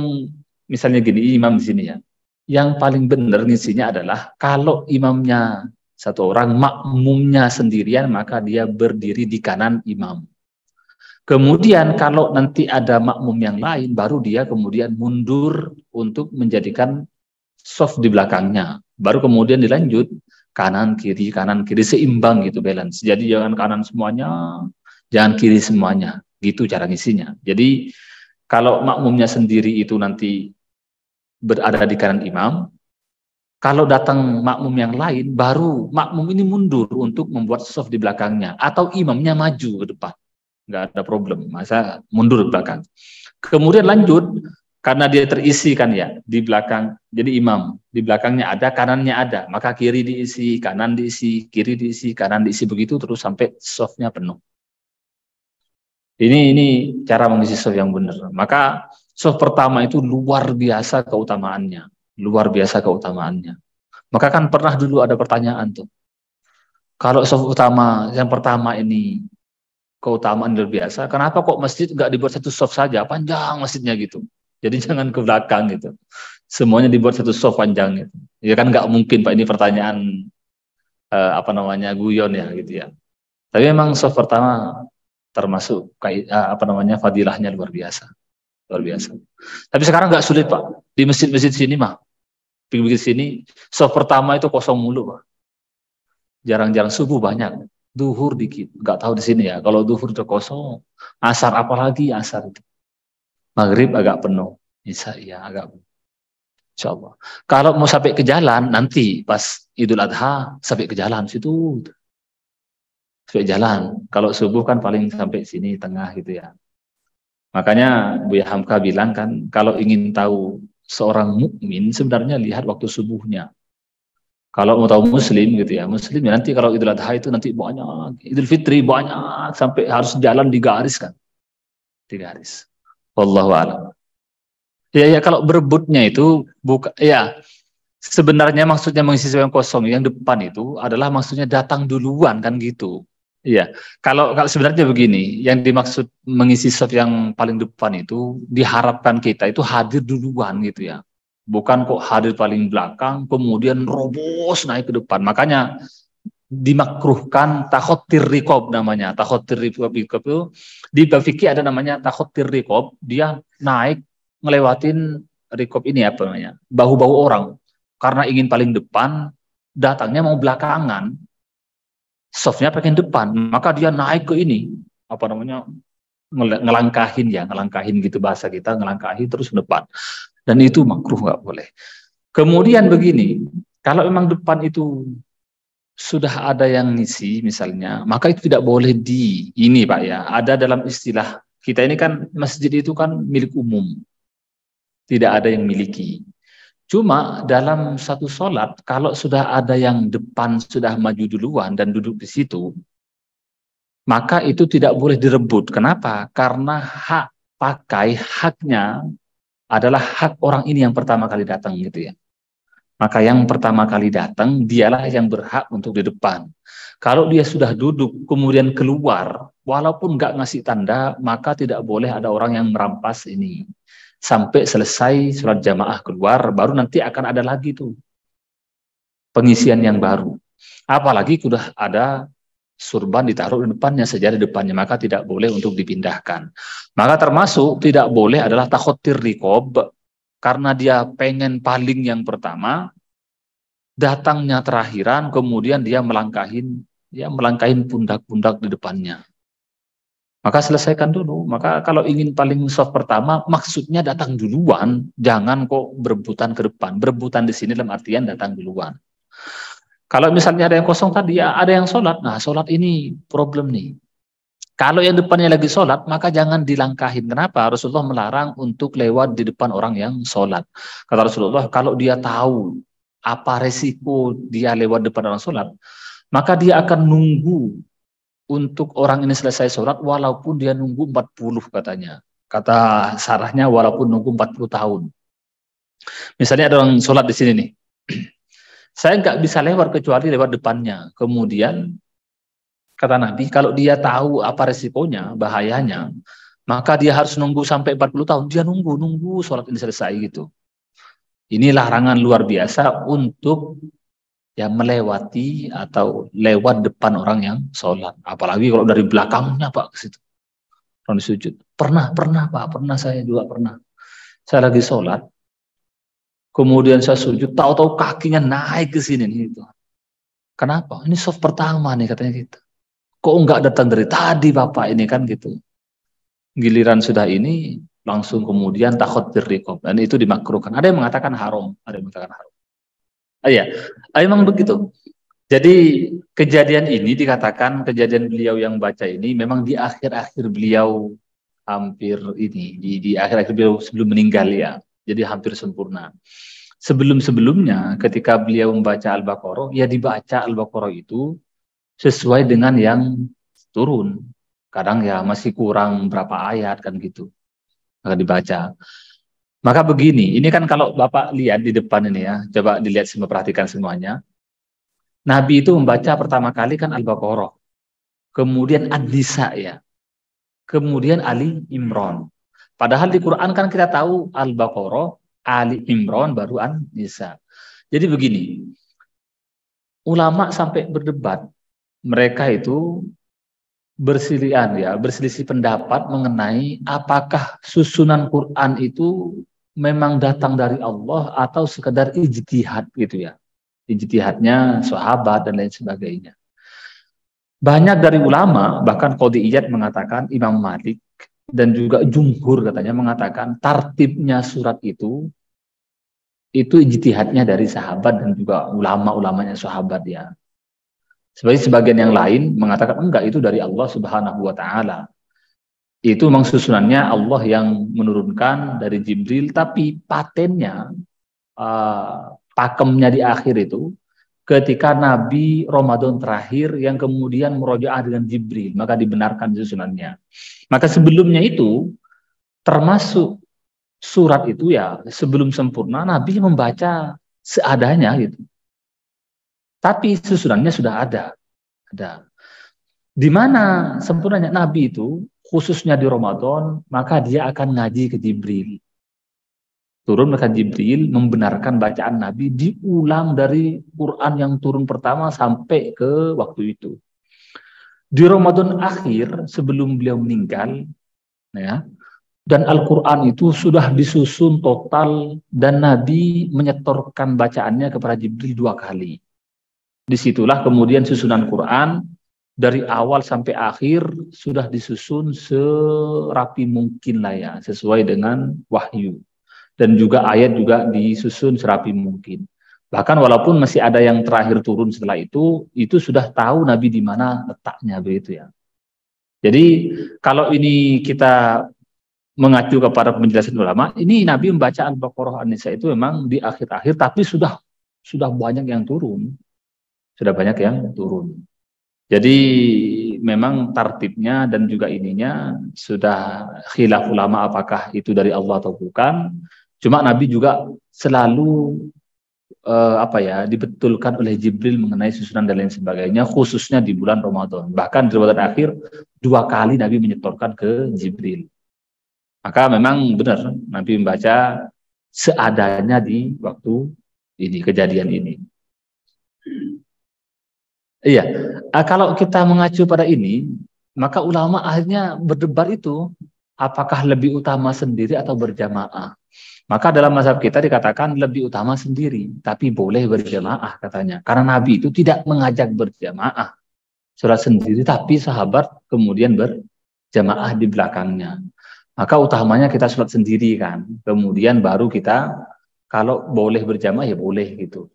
misalnya gini, imam di sini ya, yang paling benar ngisinya adalah kalau imamnya satu orang, makmumnya sendirian, maka dia berdiri di kanan imam. Kemudian kalau nanti ada makmum yang lain, baru dia kemudian mundur untuk menjadikan soft di belakangnya. Baru kemudian dilanjut kanan kiri seimbang gitu, balance. Jadi jangan kanan semuanya, jangan kiri semuanya. Gitu cara ngisinya. Jadi kalau makmumnya sendiri itu nanti berada di kanan imam, kalau datang makmum yang lain, baru makmum ini mundur untuk membuat soft di belakangnya. Atau imamnya maju ke depan. Nggak ada problem, masa mundur ke belakang. Kemudian lanjut, karena dia terisi kan ya, di belakang, jadi imam, di belakangnya ada, kanannya ada, maka kiri diisi, kanan diisi, kiri diisi, kanan diisi, begitu terus sampai softnya penuh. Ini cara mengisi soft yang benar. Maka soft pertama itu luar biasa keutamaannya. Maka kan pernah dulu ada pertanyaan tuh. Kalau soft utama yang pertama ini keutamaan luar biasa, kenapa kok masjid nggak dibuat satu soft saja, panjang masjidnya gitu. Jadi jangan ke belakang gitu. Semuanya dibuat satu soft panjang gitu. Ya kan nggak mungkin Pak, ini pertanyaan guyon ya gitu ya. Tapi memang soft pertama termasuk fadilahnya luar biasa. Tapi sekarang nggak sulit Pak. Di masjid-masjid sini mah, di sini soft pertama itu kosong mulu Pak. Jarang-jarang, subuh banyak, duhur dikit. Nggak tahu di sini ya. Kalau duhur itu kosong, asar apalagi asar itu. Maghrib agak penuh, Isya ya agak penuh. Insya Allah. Kalau mau sampai ke jalan nanti pas Idul Adha sampai ke jalan situ. Sampai jalan. Kalau subuh kan paling sampai sini tengah gitu ya. Makanya Buya Hamka bilang kan, kalau ingin tahu seorang mukmin sebenarnya lihat waktu subuhnya. Kalau mau tahu muslim gitu ya, muslim ya nanti kalau Idul Adha itu nanti banyak, Idul Fitri banyak, sampai harus jalan di garis kan. Di garis. Wallahu a'lam. Ya kalau berebutnya itu bukan ya, sebenarnya maksudnya mengisi yang kosong yang depan itu adalah maksudnya datang duluan kan gitu. Iya, kalau sebenarnya begini, yang dimaksud mengisi soft yang paling depan itu diharapkan kita itu hadir duluan gitu ya. Bukan kok hadir paling belakang kemudian robos naik ke depan. Makanya dimakruhkan takhotir rikob namanya. Takhotir rikob itu di bab fikih ada namanya takhotir rikob, dia naik ngelewatin rikob ini apa namanya? Bahu-bahu orang. Karena ingin paling depan, datangnya mau belakangan. Softnya pengen depan, maka dia naik ke ini, apa namanya, ngelangkahin gitu bahasa kita, ngelangkahin terus ke depan. Dan itu makruh, nggak boleh. Kemudian begini, kalau memang depan itu sudah ada yang ngisi misalnya, maka itu tidak boleh ini Pak ya, ada dalam istilah kita ini kan masjid itu kan milik umum, tidak ada yang miliki. Cuma dalam satu sholat, kalau sudah ada yang depan sudah maju duluan dan duduk di situ, maka itu tidak boleh direbut. Kenapa? Karena haknya adalah hak orang ini yang pertama kali datang gitu ya. Maka yang pertama kali datang, dialah yang berhak untuk di depan. Kalau dia sudah duduk, kemudian keluar, walaupun nggak ngasih tanda, maka tidak boleh ada orang yang merampas ini. Sampai selesai sholat jamaah keluar, baru nanti akan ada lagi tuh pengisian yang baru. Apalagi sudah ada surban ditaruh di depannya, sejadah di depannya, maka tidak boleh untuk dipindahkan. Maka termasuk tidak boleh adalah takhotir rikob, karena dia pengen paling yang pertama, datangnya terakhiran, kemudian dia melangkahin pundak-pundak di depannya. Maka selesaikan dulu. Maka kalau ingin paling soft pertama, maksudnya datang duluan, jangan kok berebutan ke depan. Berebutan di sini dalam artian datang duluan. Kalau misalnya ada yang kosong tadi, ya ada yang sholat. Nah, sholat ini problem nih. Kalau yang depannya lagi sholat, maka jangan dilangkahin. Kenapa? Rasulullah melarang untuk lewat di depan orang yang sholat. Kata Rasulullah, kalau dia tahu apa resiko dia lewat depan orang sholat, maka dia akan nunggu untuk orang ini selesai sholat, walaupun dia nunggu 40 katanya. Kata sarahnya, walaupun nunggu 40 tahun. Misalnya ada orang sholat di sini nih. Saya nggak bisa lewat kecuali lewat depannya. Kemudian kata Nabi, kalau dia tahu apa resikonya, bahayanya, maka dia harus nunggu sampai 40 tahun. Dia nunggu sholat ini selesai gitu. Ini larangan luar biasa untuk ya melewati atau lewat depan orang yang sholat. Apalagi kalau dari belakangnya Pak ke situ. Orang sujud. Pernah Pak, pernah saya juga pernah. Saya lagi sholat, kemudian saya sujud, tahu-tahu kakinya naik ke sini nih itu. Kenapa? Ini soft pertama nih katanya gitu. Kok enggak datang dari tadi Bapak ini kan gitu. Giliran sudah ini langsung kemudian takhotir rikob, dan itu dimakruhkan. Ada yang mengatakan haram, ada yang mengatakan haram. Iya, memang begitu. Jadi kejadian ini dikatakan kejadian beliau yang baca ini memang di akhir-akhir beliau hampir ini di akhir-akhir beliau sebelum meninggal ya. Jadi hampir sempurna. Sebelum-sebelumnya ketika beliau membaca Al-Baqarah, ya dibaca Al-Baqarah itu sesuai dengan yang turun. Kadang ya masih kurang berapa ayat kan gitu. Maka dibaca. Maka begini, ini kan kalau Bapak lihat di depan ini ya, coba dilihat semua, perhatikan semuanya. Nabi itu membaca pertama kali kan Al-Baqarah, kemudian An-Nisa ya, kemudian Ali Imran. Padahal di Quran kan kita tahu Al-Baqarah, Ali Imran, baru An-Nisa. Jadi begini, ulama sampai berdebat, mereka itu berselisih pendapat mengenai apakah susunan Quran itu memang datang dari Allah atau sekedar ijtihad gitu ya. Ijtihadnya sahabat dan lain sebagainya. Banyak dari ulama, bahkan Qadhi Iyad mengatakan, Imam Malik dan juga jumhur katanya mengatakan tartibnya surat itu ijtihadnya dari sahabat dan juga ulama-ulamanya sahabat ya. Sebagian yang lain mengatakan enggak, itu dari Allah Subhanahu wa taala. Itu memang susunannya Allah yang menurunkan dari Jibril, tapi patennya pakemnya di akhir itu ketika Nabi Ramadan terakhir yang kemudian murojaah dengan Jibril, maka dibenarkan susunannya. Maka sebelumnya itu termasuk surat itu ya sebelum sempurna Nabi membaca seadanya gitu. Tapi susunannya sudah ada. Di mana sempurnanya Nabi itu khususnya di Ramadan, maka dia akan ngaji ke Jibril. Turun maka Jibril membenarkan bacaan Nabi, diulang dari Quran yang turun pertama sampai ke waktu itu. Di Ramadan akhir sebelum beliau meninggal, ya, dan Al-Quran itu sudah disusun total dan Nabi menyetorkan bacaannya kepada Jibril 2 kali. Disitulah kemudian susunan Quran dari awal sampai akhir sudah disusun serapi mungkin lah ya, sesuai dengan wahyu. dan juga ayat juga disusun serapi mungkin. Bahkan walaupun masih ada yang terakhir turun setelah itu sudah tahu Nabi di mana letaknya begitu ya. Jadi kalau ini kita mengacu kepada penjelasan ulama, ini Nabi membaca Al-Baqarah An-Nisa itu memang di akhir-akhir, tapi sudah banyak yang turun. Sudah banyak yang turun. Jadi memang tartibnya dan juga ininya sudah khilaf ulama apakah itu dari Allah atau bukan. Cuma Nabi juga selalu dibetulkan oleh Jibril mengenai susunan dan lain sebagainya, khususnya di bulan Ramadan. Bahkan di riwayat akhir 2 kali Nabi menyetorkan ke Jibril. Maka memang benar Nabi membaca seadanya di waktu ini, kejadian ini. Iya, kalau kita mengacu pada ini, maka ulama akhirnya berdebat itu, apakah lebih utama sendiri atau berjamaah. Maka dalam mazhab kita dikatakan lebih utama sendiri, tapi boleh berjamaah katanya. Karena Nabi itu tidak mengajak berjamaah, sholat sendiri, tapi sahabat kemudian berjamaah di belakangnya. Maka utamanya kita sholat sendiri kan, kemudian baru kita kalau boleh berjamaah ya boleh gitu.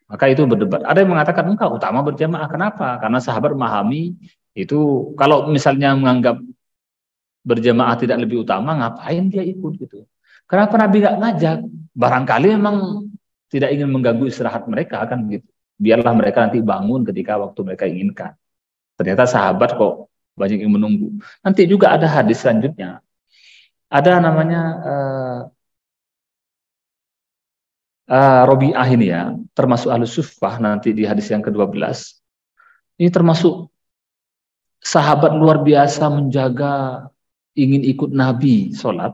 Maka itu berdebat. Ada yang mengatakan enggak, utama berjamaah. Kenapa? Karena sahabat memahami itu kalau misalnya menganggap berjamaah tidak lebih utama, ngapain dia ikut gitu. Kenapa Nabi nggak ngajak? Barangkali memang tidak ingin mengganggu istirahat mereka kan gitu. Biarlah mereka nanti bangun ketika waktu mereka inginkan. Ternyata sahabat kok banyak yang menunggu. Nanti juga ada hadis selanjutnya. Ada namanya Robi'ah ini ya, termasuk Ahlus Suffah nanti di hadis yang ke-12. Ini termasuk sahabat luar biasa menjaga, ingin ikut Nabi sholat.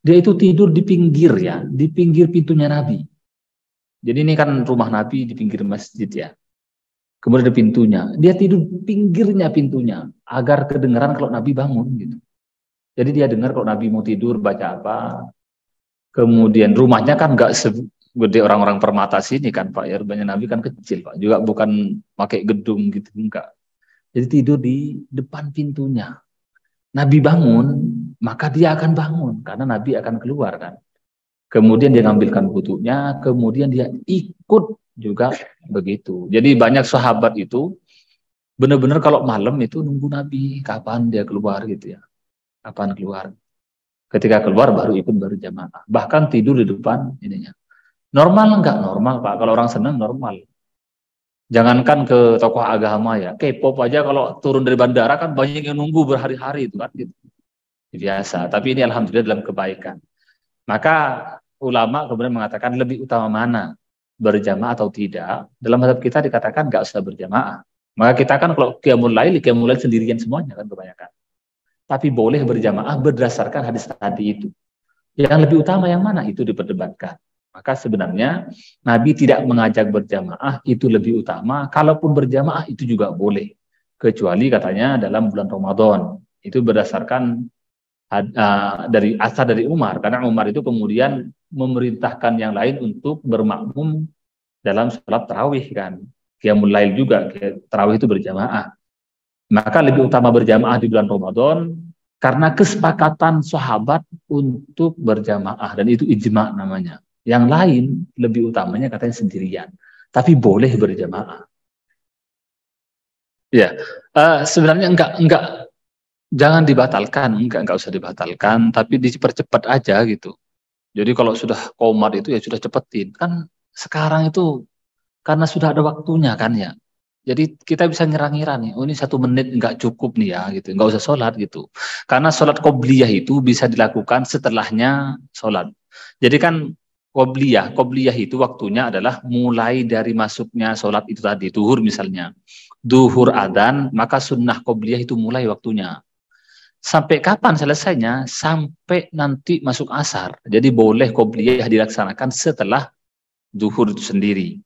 Dia itu tidur di pinggir ya, di pinggir pintunya Nabi. Jadi ini kan rumah Nabi di pinggir masjid ya. Kemudian ada pintunya. Dia tidur pinggirnya pintunya agar kedengaran kalau Nabi bangun gitu. Jadi dia dengar kalau Nabi mau tidur baca apa. Kemudian rumahnya kan nggak gede orang-orang permata sini kan Pak ya, rumahnya Nabi kan kecil Pak, juga bukan pakai gedung gitu enggak. Jadi tidur di depan pintunya. Nabi bangun, maka dia akan bangun karena Nabi akan keluar kan. Kemudian dia ngambilkan wudunya, kemudian dia ikut juga begitu. Jadi banyak sahabat itu benar-benar kalau malam itu nunggu Nabi kapan dia keluar gitu ya. Kapan keluar. Ketika keluar baru ikut berjamaah. Bahkan tidur di depan ininya. Normal enggak? Normal Pak. Kalau orang senang normal. Jangankan ke tokoh agama ya. K-pop aja kalau turun dari bandara kan banyak yang nunggu berhari-hari itu kan gitu. Biasa. Tapi ini alhamdulillah dalam kebaikan. Maka ulama kemudian mengatakan lebih utama mana? Berjamaah atau tidak? Dalam mazhab kita dikatakan enggak usah berjamaah. Maka kita kan kalau qiyamul lail sendirian semuanya kan kebanyakan. Tapi boleh berjamaah berdasarkan hadis tadi itu. Yang lebih utama yang mana? Itu diperdebatkan. Maka sebenarnya Nabi tidak mengajak berjamaah itu lebih utama. Kalaupun berjamaah itu juga boleh. Kecuali katanya dalam bulan Ramadan. Itu berdasarkan dari asar dari Umar. Karena Umar itu kemudian memerintahkan yang lain untuk bermakmum dalam sholat tarawih kan. Qiyamul lail juga. Tarawih itu berjamaah. Maka lebih utama berjamaah di bulan Ramadan karena kesepakatan sahabat untuk berjamaah. Dan itu ijma' namanya. Yang lain lebih utamanya katanya sendirian, tapi boleh berjamaah. Ya, sebenarnya enggak, jangan dibatalkan, enggak usah dibatalkan, tapi dipercepat aja gitu. Jadi kalau sudah qomat itu ya sudah cepetin. Kan sekarang itu karena sudah ada waktunya kan ya. Jadi kita bisa ngira-ngira nih, oh ini 1 menit enggak cukup nih ya gitu, enggak usah sholat gitu. Karena sholat qobliyah itu bisa dilakukan setelahnya sholat. Jadi kan Qobliyah itu waktunya adalah mulai dari masuknya sholat itu tadi, duhur misalnya. Duhur adzan, maka sunnah qobliyah itu mulai waktunya. Sampai kapan selesainya? Sampai nanti masuk asar. Jadi boleh qobliyah dilaksanakan setelah duhur itu sendiri.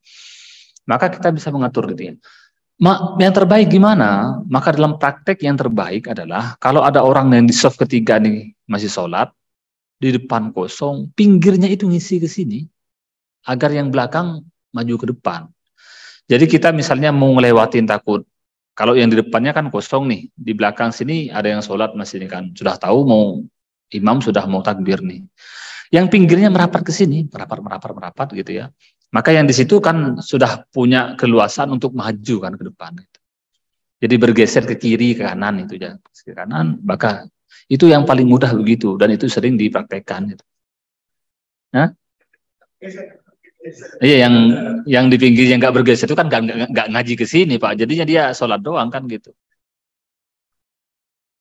Maka kita bisa mengatur gitu ya. Yang terbaik gimana? Maka dalam praktek yang terbaik adalah kalau ada orang yang di shaf ketiga nih masih sholat, di depan kosong, pinggirnya itu ngisi ke sini, agar yang belakang maju ke depan. Jadi kita misalnya mau ngelewatin takut, kalau yang di depannya kan kosong nih, di belakang sini ada yang sholat masih ini kan, sudah tahu mau imam sudah mau takbir nih. Yang pinggirnya merapat ke sini, merapat gitu ya. Maka yang di situ kan sudah punya keluasan untuk maju kan ke depan. Gitu. Jadi bergeser ke kiri, ke kanan itu ya, ke kanan. Maka itu yang paling mudah begitu dan itu sering dipraktekkan. Gitu. Nah, iya yang di pinggir yang nggak bergeser itu kan nggak ngaji ke sini Pak. Jadinya dia sholat doang kan gitu.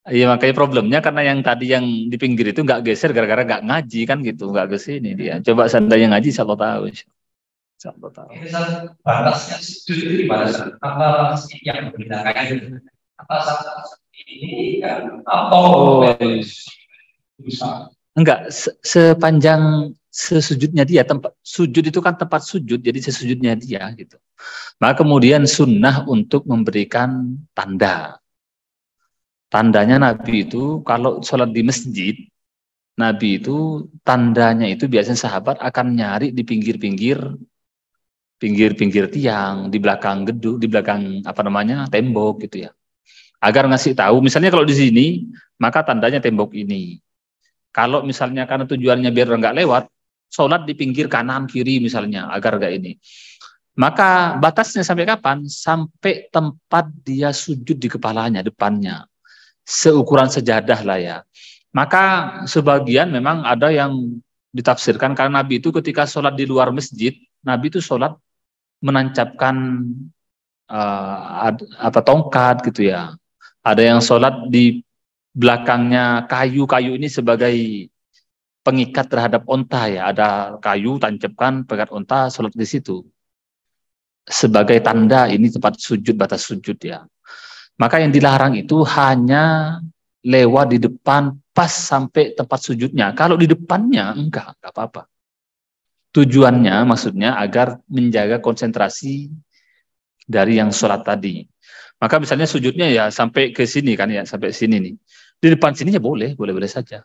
Iya makanya problemnya karena yang tadi yang di pinggir itu nggak geser gara-gara nggak ngaji kan gitu, nggak ke sini dia. Coba seandainya ngaji, insya Allah tahu. Insya Allah tahu. Misal batasnya sujud itu di mana? Apa yang membedakan? Apa seperti ini kan? Atau enggak sepanjang sesujudnya dia, tempat sujud itu kan tempat sujud, jadi sesujudnya dia gitu. Maka kemudian sunnah untuk memberikan tanda. Tandanya Nabi itu kalau sholat di masjid, Nabi itu tandanya itu biasanya sahabat akan nyari di pinggir-pinggir tiang, di belakang gedung, di belakang apa namanya tembok gitu ya. Agar ngasih tahu, misalnya kalau di sini, maka tandanya tembok ini. Kalau misalnya karena tujuannya biar orang nggak lewat, sholat di pinggir kanan kiri misalnya, agar nggak ini. Maka batasnya sampai kapan? Sampai tempat dia sujud di kepalanya, depannya. Seukuran sejadah lah ya. Maka sebagian memang ada yang ditafsirkan karena Nabi itu ketika sholat di luar masjid, Nabi itu sholat menancapkan tongkat gitu ya. Ada yang sholat di belakangnya kayu ini sebagai pengikat terhadap onta ya. Ada kayu tancapkan pengikat onta, sholat di situ sebagai tanda ini tempat sujud, batas sujud ya. Maka yang dilarang itu hanya lewat di depan pas sampai tempat sujudnya. Kalau di depannya enggak apa-apa. Tujuannya maksudnya agar menjaga konsentrasi dari yang sholat tadi. Maka misalnya sujudnya ya sampai ke sini kan ya, sampai sini nih. Di depan sininya boleh saja.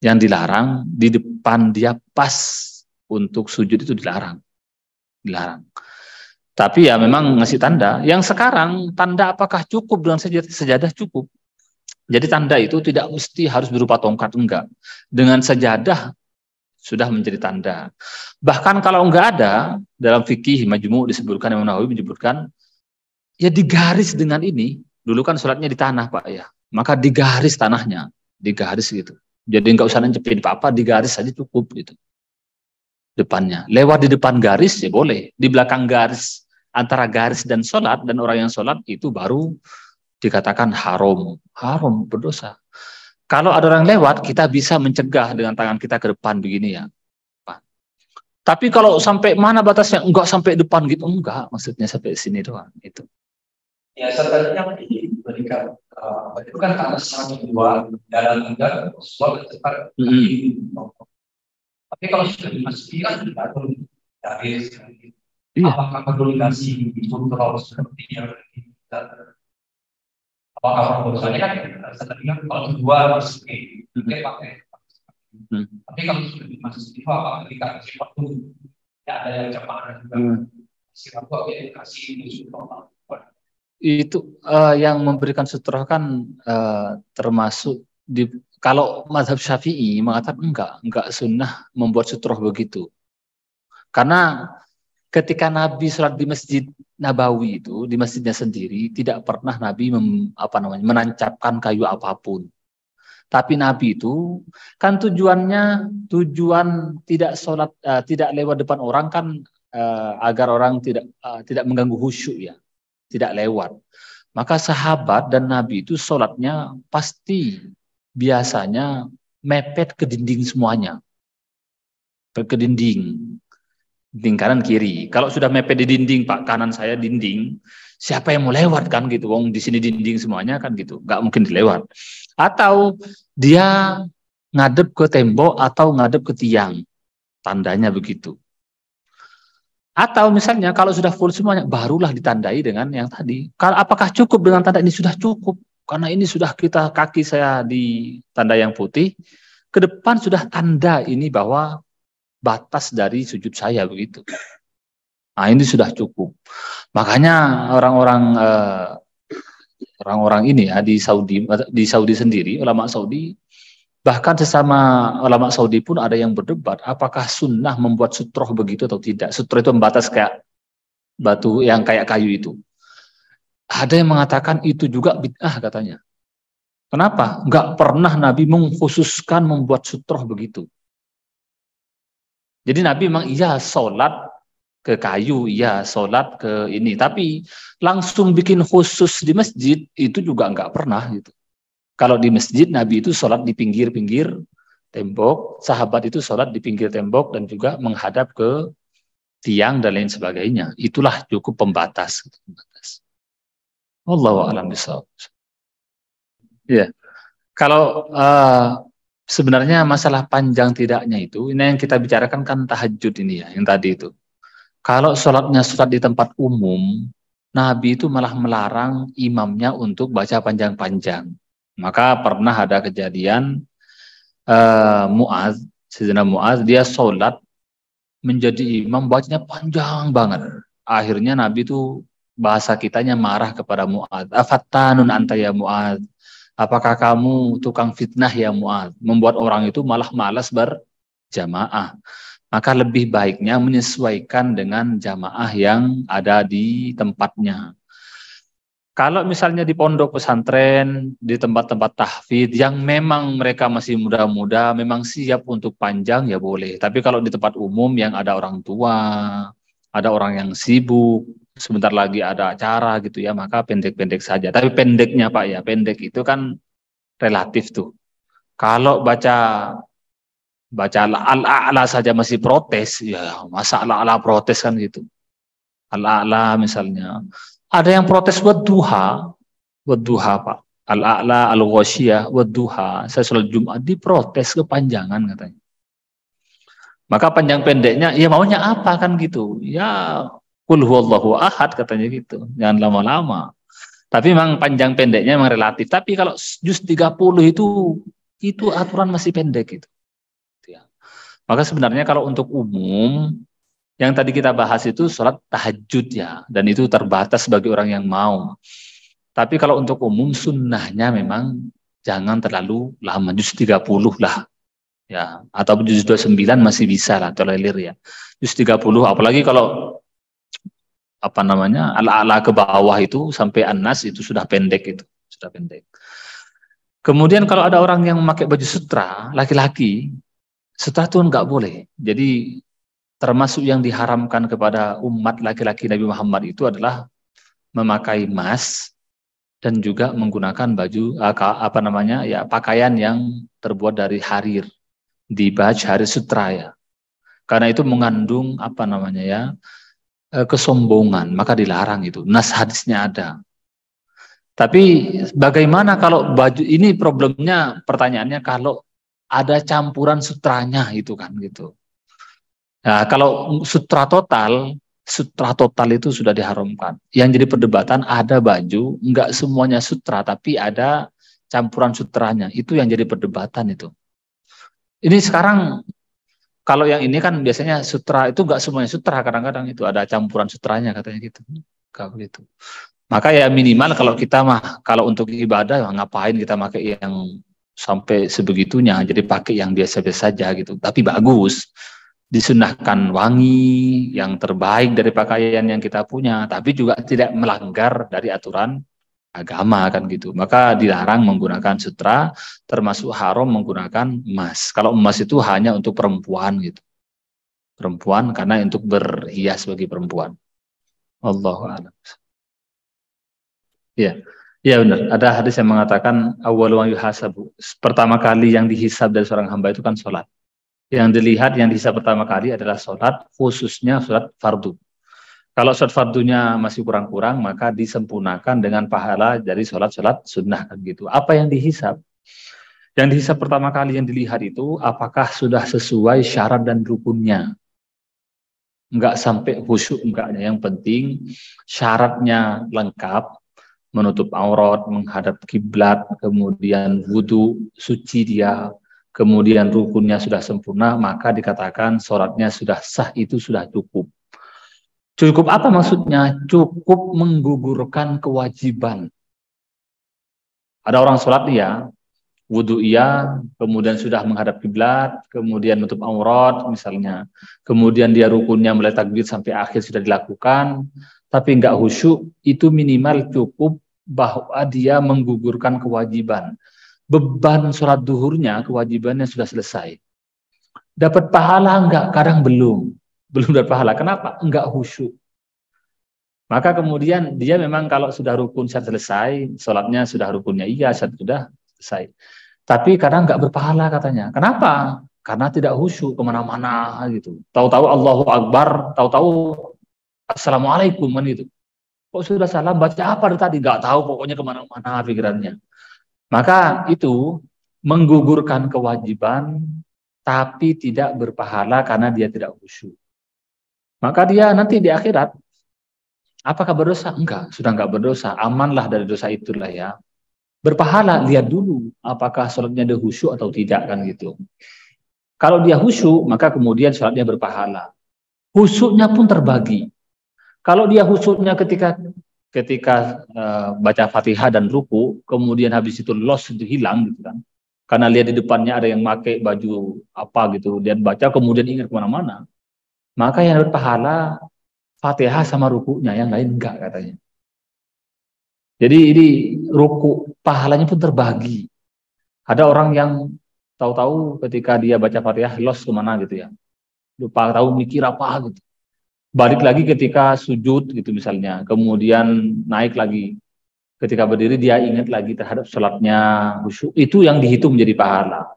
Yang dilarang di depan dia pas untuk sujud itu dilarang. Tapi ya memang ngasih tanda. Yang sekarang tanda apakah cukup dengan sejadah cukup. Jadi tanda itu tidak mesti harus berupa tongkat, enggak. Dengan sejadah sudah menjadi tanda. Bahkan kalau enggak ada, dalam fikih Majmu' disebutkan, Imam Nawawi menyebutkan, ya digaris dengan ini. Dulu kan sholatnya di tanah Pak ya. Maka digaris tanahnya, digaris gitu. Jadi enggak usah nancepin apa-apa, digaris saja cukup gitu. Depannya. Lewat di depan garis ya boleh. Di belakang garis, antara garis dan sholat, dan orang yang sholat itu baru dikatakan haram. Haram, berdosa. Kalau ada orang lewat, kita bisa mencegah dengan tangan kita ke depan begini ya. Tapi kalau sampai mana batasnya? Enggak sampai depan gitu. Enggak, maksudnya sampai sini doang. Itu. Ya, sebenarnya diberikan itu kan karena sangat dua dalam enggak sebuah cepat. Tapi kalau sudah dipastikan tidak perlu dari apakah koordinasi itu terlalu seperti yang apakah proposalnya kan sebenarnya kalau kedua harus pakai. Tapi kalau sudah dipastikan apakah dikasih waktu tidak ada yang cepat juga siapa yang kasih itu yang memberikan sutroh kan termasuk di kalau mazhab Syafi'i mengatakan enggak sunnah membuat sutroh begitu. Karena ketika Nabi sholat di Masjid Nabawi itu, di masjidnya sendiri, tidak pernah Nabi menancapkan kayu apapun. Tapi Nabi itu kan tujuan tidak sholat, tidak lewat depan orang kan agar orang tidak mengganggu khusyuk ya, tidak lewat. Maka sahabat dan Nabi itu sholatnya pasti biasanya mepet ke dinding semuanya, ke dinding kanan kiri. Kalau sudah mepet di dinding, Pak, kanan saya dinding, siapa yang mau lewat kan gitu? Wong di sini dinding semuanya kan gitu, nggak mungkin dilewat. Atau dia ngadep ke tembok atau ngadep ke tiang, tandanya begitu. Atau misalnya kalau sudah full semuanya, barulah ditandai dengan yang tadi. Kalau apakah cukup dengan tanda ini? Sudah cukup, karena ini sudah kaki saya di tanda yang putih, ke depan sudah tanda ini bahwa batas dari sujud saya begitu. Nah ini sudah cukup. Makanya orang-orang ini ya di Saudi sendiri, ulama Saudi Bahkan sesama ulama Saudi pun ada yang berdebat, apakah sunnah membuat sutroh begitu atau tidak. Sutroh itu membatas kayak batu yang kayak kayu itu. Ada yang mengatakan itu juga bid'ah katanya. Kenapa? Nggak pernah Nabi mengkhususkan membuat sutroh begitu. Jadi Nabi memang iya sholat ke kayu, iya sholat ke ini. Tapi langsung bikin khusus di masjid, itu juga nggak pernah gitu. Kalau di masjid, Nabi itu sholat di pinggir-pinggir tembok, sahabat itu sholat di pinggir tembok dan juga menghadap ke tiang dan lain sebagainya. Itulah cukup pembatas. Wallahu a'lam bishawab. Ya, kalau sebenarnya masalah panjang tidaknya itu, ini yang kita bicarakan kan tahajud ini ya, yang tadi itu. Kalau sholatnya sholat di tempat umum, Nabi itu malah melarang imamnya untuk baca panjang-panjang. Maka pernah ada kejadian Mu'adz, Sayyidina Mu'adz, dia sholat menjadi imam bacanya panjang banget. Akhirnya Nabi itu bahasa kitanya marah kepada Mu'adz. Afattanun anta ya Mu'adz. Apakah kamu tukang fitnah ya Mu'adz? Membuat orang itu malah malas berjamaah. Maka lebih baiknya menyesuaikan dengan jamaah yang ada di tempatnya. Kalau misalnya di pondok pesantren, di tempat-tempat tahfidz yang memang mereka masih muda-muda, memang siap untuk panjang ya boleh. Tapi kalau di tempat umum yang ada orang tua, ada orang yang sibuk, sebentar lagi ada acara gitu ya, maka pendek-pendek saja. Tapi pendeknya Pak ya, pendek itu kan relatif tuh. Kalau baca al-a'la saja masih protes, ya masa al-a'la protes kan gitu. Al-a'la misalnya. Ada yang protes buat duha Pak. Al-a'la, al-ghasyiyah, duha. Saya sholat Jumat diprotes kepanjangan katanya. Maka panjang pendeknya, ya maunya apa kan gitu. Ya, qul huwallahu ahad katanya gitu. Jangan lama-lama. Tapi memang panjang pendeknya memang relatif. Tapi kalau juz 30 itu aturan masih pendek gitu. Ya. Maka sebenarnya kalau untuk umum, yang tadi kita bahas itu sholat tahajud ya. Dan itu terbatas bagi orang yang mau. Tapi kalau untuk umum sunnahnya memang jangan terlalu lama, juz 30 lah. Ya, atau juz 29 masih bisa lah tolerir ya. Juz 30 apalagi kalau apa namanya? Ala-ala ke bawah itu sampai An-Nas itu sudah pendek itu, sudah pendek. Kemudian kalau ada orang yang memakai baju sutra, laki-laki, sutra itu nggak boleh. Jadi termasuk yang diharamkan kepada umat laki-laki Nabi Muhammad itu adalah memakai emas dan juga menggunakan baju apa namanya ya pakaian yang terbuat dari harir, dibaj harir sutra ya. Karena itu mengandung apa namanya ya kesombongan, maka dilarang itu. Nas hadisnya ada. Tapi bagaimana kalau baju ini problemnya pertanyaannya kalau ada campuran sutranya itu kan gitu. Nah, kalau sutra total itu sudah diharamkan. Yang jadi perdebatan ada baju, enggak semuanya sutra, tapi ada campuran sutranya. Itu yang jadi perdebatan itu. Ini sekarang, kalau yang ini kan biasanya sutra itu enggak semuanya sutra, kadang-kadang itu ada campuran sutranya katanya gitu. Kalau gitu. Maka ya minimal kalau kita mah, kalau untuk ibadah ngapain kita pakai yang sampai sebegitunya, jadi pakai yang biasa-biasa saja gitu. Tapi bagus. Disunahkan wangi yang terbaik dari pakaian yang kita punya, tapi juga tidak melanggar dari aturan agama kan gitu. Maka dilarang menggunakan sutra, termasuk haram menggunakan emas. Kalau emas itu hanya untuk perempuan gitu. Perempuan karena untuk berhias bagi perempuan. Allahu a'lam. Ya. Ya benar, ada hadis yang mengatakan awwalu ma yuhasabu. Pertama kali yang dihisab dari seorang hamba itu kan sholat. Yang dilihat, yang dihisab pertama kali adalah sholat, khususnya sholat fardu. Kalau sholat fardunya masih kurang-kurang, maka disempurnakan dengan pahala dari sholat-sholat sunnah kan gitu. Apa yang dihisab? Yang dihisab pertama kali yang dilihat itu, apakah sudah sesuai syarat dan rukunnya? Enggak sampai khusyuk, enggaknya. Yang penting syaratnya lengkap, menutup aurat, menghadap kiblat, kemudian wudu, suci dia, kemudian rukunnya sudah sempurna, maka dikatakan sholatnya sudah sah, itu sudah cukup. Cukup apa maksudnya? Cukup menggugurkan kewajiban. Ada orang sholat dia, Wudhu iya, kemudian sudah menghadap kiblat, kemudian menutup aurat misalnya, kemudian dia rukunnya mulai takbir sampai akhir sudah dilakukan, tapi nggak khusyuk, itu minimal cukup bahwa dia menggugurkan kewajiban. Beban sholat duhurnya, kewajibannya sudah selesai. Dapat pahala enggak? Kadang belum dapat pahala. Kenapa? Enggak khusyuk. Maka kemudian dia memang kalau sudah rukun syarat selesai, sholatnya sudah rukunnya iya, syarat sudah selesai. Tapi kadang nggak berpahala katanya. Kenapa? Karena tidak khusyuk kemana-mana gitu. Tahu-tahu Allahu Akbar, tahu-tahu Assalamualaikum kan gitu. Kok sudah salam baca apa tadi? Nggak tahu, pokoknya kemana-mana pikirannya. Maka itu menggugurkan kewajiban, tapi tidak berpahala karena dia tidak khusyuk. Maka dia nanti di akhirat, apakah berdosa? Enggak, sudah enggak berdosa. Amanlah dari dosa itulah ya. Berpahala, lihat dulu apakah sholatnya dia khusyuk atau tidak kan gitu. Kalau dia khusyuk, maka kemudian sholatnya berpahala. Khusyuknya pun terbagi. Kalau dia khusyuknya ketika baca Fatihah dan ruku, kemudian habis itu loss itu hilang gitu kan. Karena lihat di depannya ada yang pakai baju apa gitu, dia baca kemudian ingat kemana-mana. Maka yang berpahala Fatihah sama rukunya, yang lain enggak katanya. Jadi ini ruku pahalanya pun terbagi. Ada orang yang tahu-tahu ketika dia baca Fatihah lost kemana gitu ya, lupa tahu mikir apa gitu. Balik lagi ketika sujud gitu misalnya, kemudian naik lagi. Ketika berdiri dia ingat lagi terhadap sholatnya khusyuk. Itu yang dihitung menjadi pahala.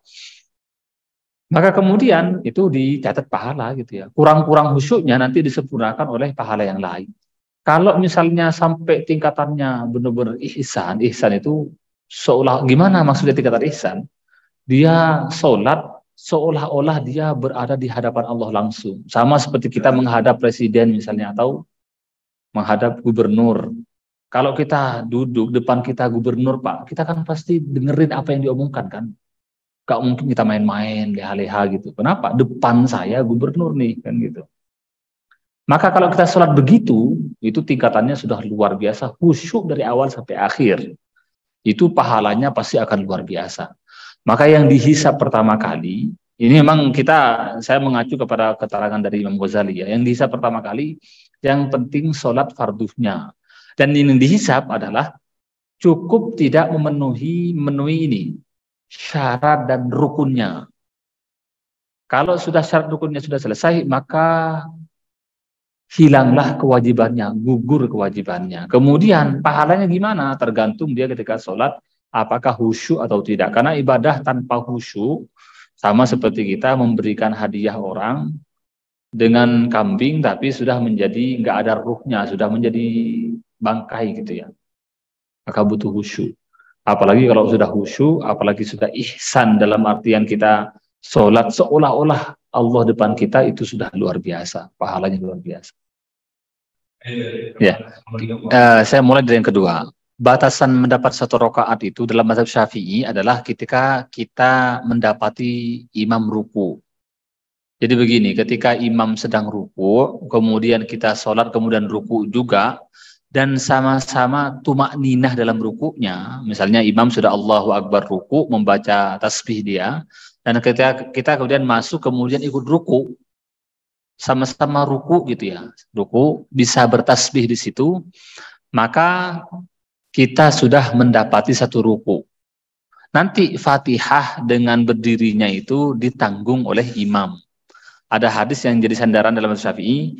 Maka kemudian itu dicatat pahala gitu ya. Kurang-kurang khusyuknya nanti disempurnakan oleh pahala yang lain. Kalau misalnya sampai tingkatannya benar-benar ihsan, ihsan itu seolah gimana maksudnya tingkatan ihsan? Dia sholat seolah-olah dia berada di hadapan Allah langsung. Sama seperti kita menghadap presiden misalnya atau menghadap gubernur. Kalau kita duduk depan kita gubernur Pak, kita kan pasti dengerin apa yang diomongkan kan. Gak mungkin kita main-main, leha-leha gitu. Kenapa? Depan saya gubernur nih kan gitu. Maka kalau kita sholat begitu, itu tingkatannya sudah luar biasa, khusyuk dari awal sampai akhir. Itu pahalanya pasti akan luar biasa. Maka yang dihisab pertama kali, ini memang saya mengacu kepada keterangan dari Imam Ghazali ya. Yang dihisab pertama kali, yang penting sholat fardunya. Dan yang dihisab adalah cukup tidak memenuhi ini, syarat dan rukunnya. Kalau sudah syarat rukunnya sudah selesai, maka hilanglah kewajibannya, gugur kewajibannya. Kemudian pahalanya gimana? Tergantung dia ketika sholat, apakah khusyuk atau tidak. Karena ibadah tanpa khusyuk, sama seperti kita memberikan hadiah orang dengan kambing, tapi sudah menjadi, nggak ada ruhnya, sudah menjadi bangkai gitu ya. Maka butuh khusyuk. Apalagi kalau sudah khusyuk, apalagi sudah ihsan dalam artian kita sholat seolah-olah Allah depan kita, itu sudah luar biasa. Pahalanya luar biasa. Ya, saya mulai dari yang kedua. Batasan mendapat satu rakaat itu dalam mazhab Syafi'i adalah ketika kita mendapati imam ruku. Jadi begini, ketika imam sedang ruku, kemudian kita sholat, kemudian ruku juga, dan sama-sama tumak ninah dalam rukunya, misalnya imam sudah Allahu Akbar ruku, membaca tasbih dia, dan ketika kita kemudian masuk, kemudian ikut ruku, sama-sama ruku gitu ya, ruku bisa bertasbih di situ, maka kita sudah mendapati satu ruku. Nanti Fatihah dengan berdirinya itu ditanggung oleh imam. Ada hadis yang jadi sandaran dalam Syafi'i,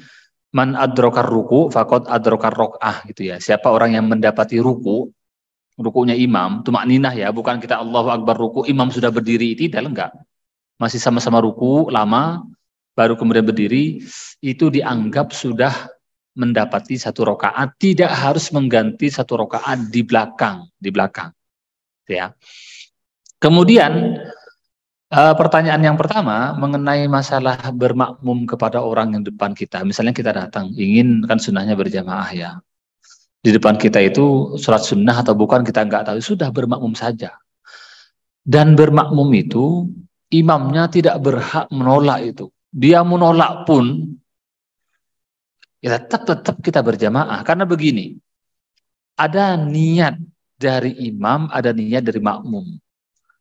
man adrokar ruku faqad adrokar rok'ah gitu ya. Siapa orang yang mendapati ruku, rukunya imam, tumak ninah ya, bukan kita Allahu Akbar ruku, imam sudah berdiri, tidak, enggak. Masih sama-sama ruku lama, baru kemudian berdiri, itu dianggap sudah mendapati satu rakaat, tidak harus mengganti satu rakaat di belakang, ya. Kemudian pertanyaan yang pertama mengenai masalah bermakmum kepada orang yang depan kita. Misalnya kita datang, ingin kan sunnahnya berjamaah ya. Di depan kita itu sholat sunnah atau bukan kita nggak tahu, sudah bermakmum saja. Dan bermakmum itu imamnya tidak berhak menolak itu. Dia menolak pun ya tetap kita berjamaah. Karena begini, ada niat dari imam, ada niat dari makmum.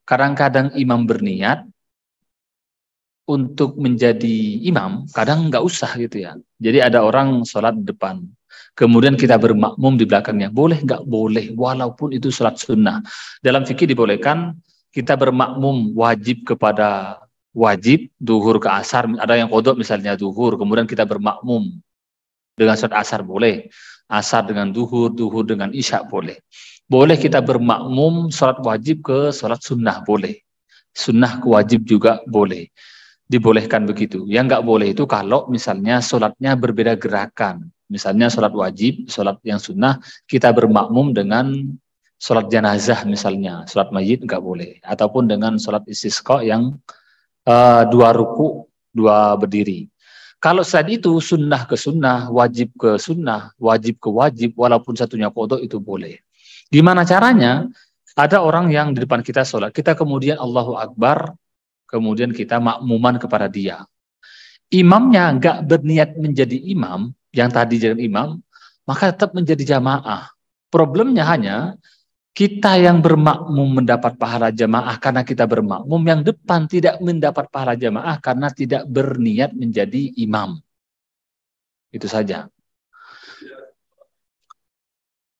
Kadang-kadang imam berniat untuk menjadi imam, kadang nggak usah gitu ya. Jadi ada orang sholat di depan, kemudian kita bermakmum di belakangnya. Boleh nggak? Boleh, walaupun itu sholat sunnah. Dalam fikih dibolehkan kita bermakmum wajib kepada wajib, duhur ke asar. Ada yang qodok misalnya duhur, kemudian kita bermakmum dengan sholat asar boleh. Asar dengan duhur, duhur dengan isya boleh. Boleh kita bermakmum sholat wajib ke sholat sunnah boleh. Sunnah ke wajib juga boleh. Dibolehkan begitu. Yang nggak boleh itu kalau misalnya sholatnya berbeda gerakan. Misalnya sholat wajib, sholat yang sunnah, kita bermakmum dengan sholat jenazah misalnya. Sholat mayit nggak boleh. Ataupun dengan sholat istisqa yang 2 ruku, 2 berdiri. Kalau selain itu sunnah ke sunnah, wajib ke sunnah, wajib ke wajib, walaupun satunya qodok itu boleh. Gimana caranya? Ada orang yang di depan kita sholat, kita kemudian Allahu Akbar, kemudian kita makmuman kepada dia. Imamnya nggak berniat menjadi imam, yang tadi jadi imam, maka tetap menjadi jamaah. Problemnya hanya kita yang bermakmum mendapat pahala jamaah karena kita bermakmum, yang depan tidak mendapat pahala jamaah karena tidak berniat menjadi imam. Itu saja.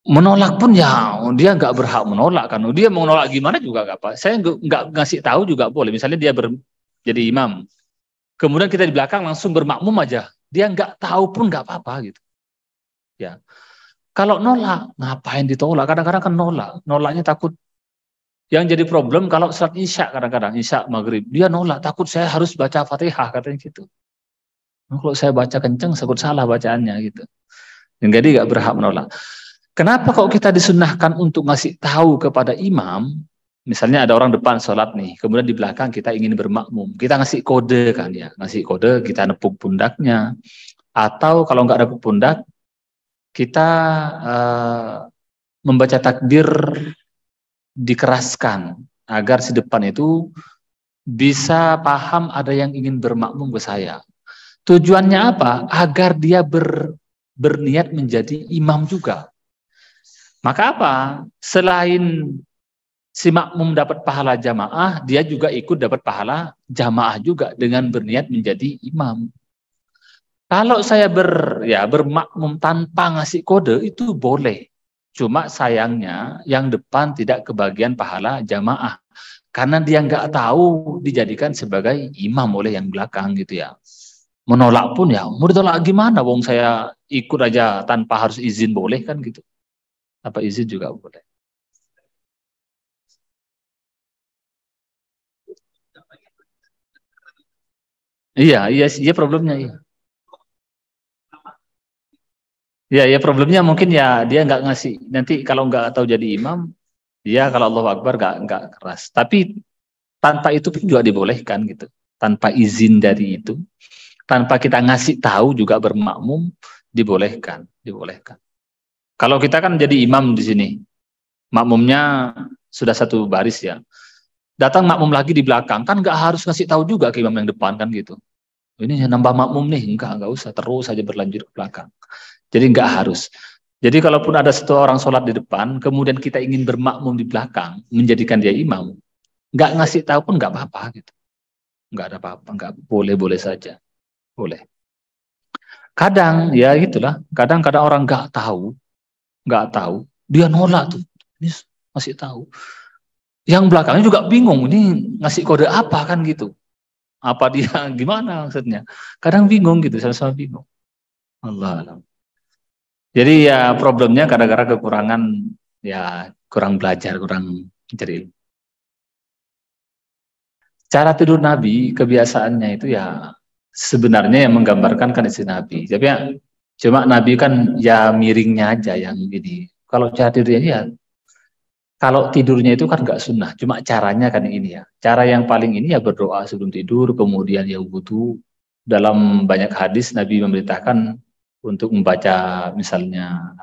Menolak pun ya dia nggak berhak menolak kan. Dia mau menolak gimana juga nggak apa. Saya nggak ngasih tahu juga boleh. Misalnya dia jadi imam, kemudian kita di belakang langsung bermakmum aja. Dia nggak tahu pun nggak apa-apa gitu. Ya. Kalau nolak, ngapain ditolak? Kadang-kadang kan nolaknya takut. Yang jadi problem kalau salat isya kadang-kadang isya maghrib dia nolak, takut saya harus baca Fatihah katanya gitu. Kalau saya baca kenceng, takut salah bacaannya gitu. Dan jadi nggak berhak menolak. Kenapa kok kita disunnahkan untuk ngasih tahu kepada imam, misalnya ada orang depan sholat nih, kemudian di belakang kita ingin bermakmum, kita ngasih kode kan ya, ngasih kode kita nepuk pundaknya, atau kalau nggak nepuk pundak, kita membaca takbir dikeraskan, agar si depan itu bisa paham ada yang ingin bermakmum ke saya. Tujuannya apa? Agar dia berniat menjadi imam juga. Maka apa? Selain si makmum dapat pahala jamaah, dia juga ikut dapat pahala jamaah juga dengan berniat menjadi imam. Kalau saya bermakmum tanpa ngasih kode itu boleh. Cuma sayangnya yang depan tidak kebagian pahala jamaah. Karena dia nggak tahu dijadikan sebagai imam oleh yang belakang gitu ya. Menolak pun ya, mau ditolak gimana? Wong saya ikut aja tanpa harus izin boleh kan gitu. Apa izin juga boleh. Iya problemnya iya. Ya problemnya mungkin ya dia nggak ngasih. Nanti kalau nggak tahu jadi imam, dia kalau Allahu Akbar nggak keras. Tapi tanpa itu pun juga dibolehkan gitu. Tanpa izin dari itu, tanpa kita ngasih tahu juga bermakmum dibolehkan. Kalau kita kan jadi imam di sini, makmumnya sudah satu baris ya. Datang makmum lagi di belakang, kan nggak harus ngasih tahu juga ke imam yang depan kan gitu. Ini nambah makmum nih, nggak usah, terus saja berlanjut ke belakang. Jadi nggak harus. Jadi kalaupun ada satu orang sholat di depan, kemudian kita ingin bermakmum di belakang, menjadikan dia imam, nggak ngasih tahu pun nggak apa-apa gitu. Nggak ada apa-apa, nggak boleh saja, boleh. Kadang ya gitulah, kadang-kadang orang nggak tahu, dia nolak tuh, ini masih tahu. Yang belakangnya juga bingung, ini ngasih kode apa kan gitu. Apa dia gimana maksudnya? Kadang bingung gitu, sama-sama bingung. Allah alam. Jadi ya problemnya kadang-kadang kekurangan ya kurang belajar, kurang mencari. Cara tidur Nabi kebiasaannya itu ya sebenarnya yang menggambarkan kan istri Nabi. Tapi ya, cuma Nabi kan ya miringnya aja yang ini. Kalau cara tidurnya ya kalau tidurnya itu kan nggak sunnah, cuma caranya kan ini ya. Cara yang paling ini ya berdoa sebelum tidur, kemudian ya wudu. Dalam banyak hadis Nabi memerintahkan untuk membaca misalnya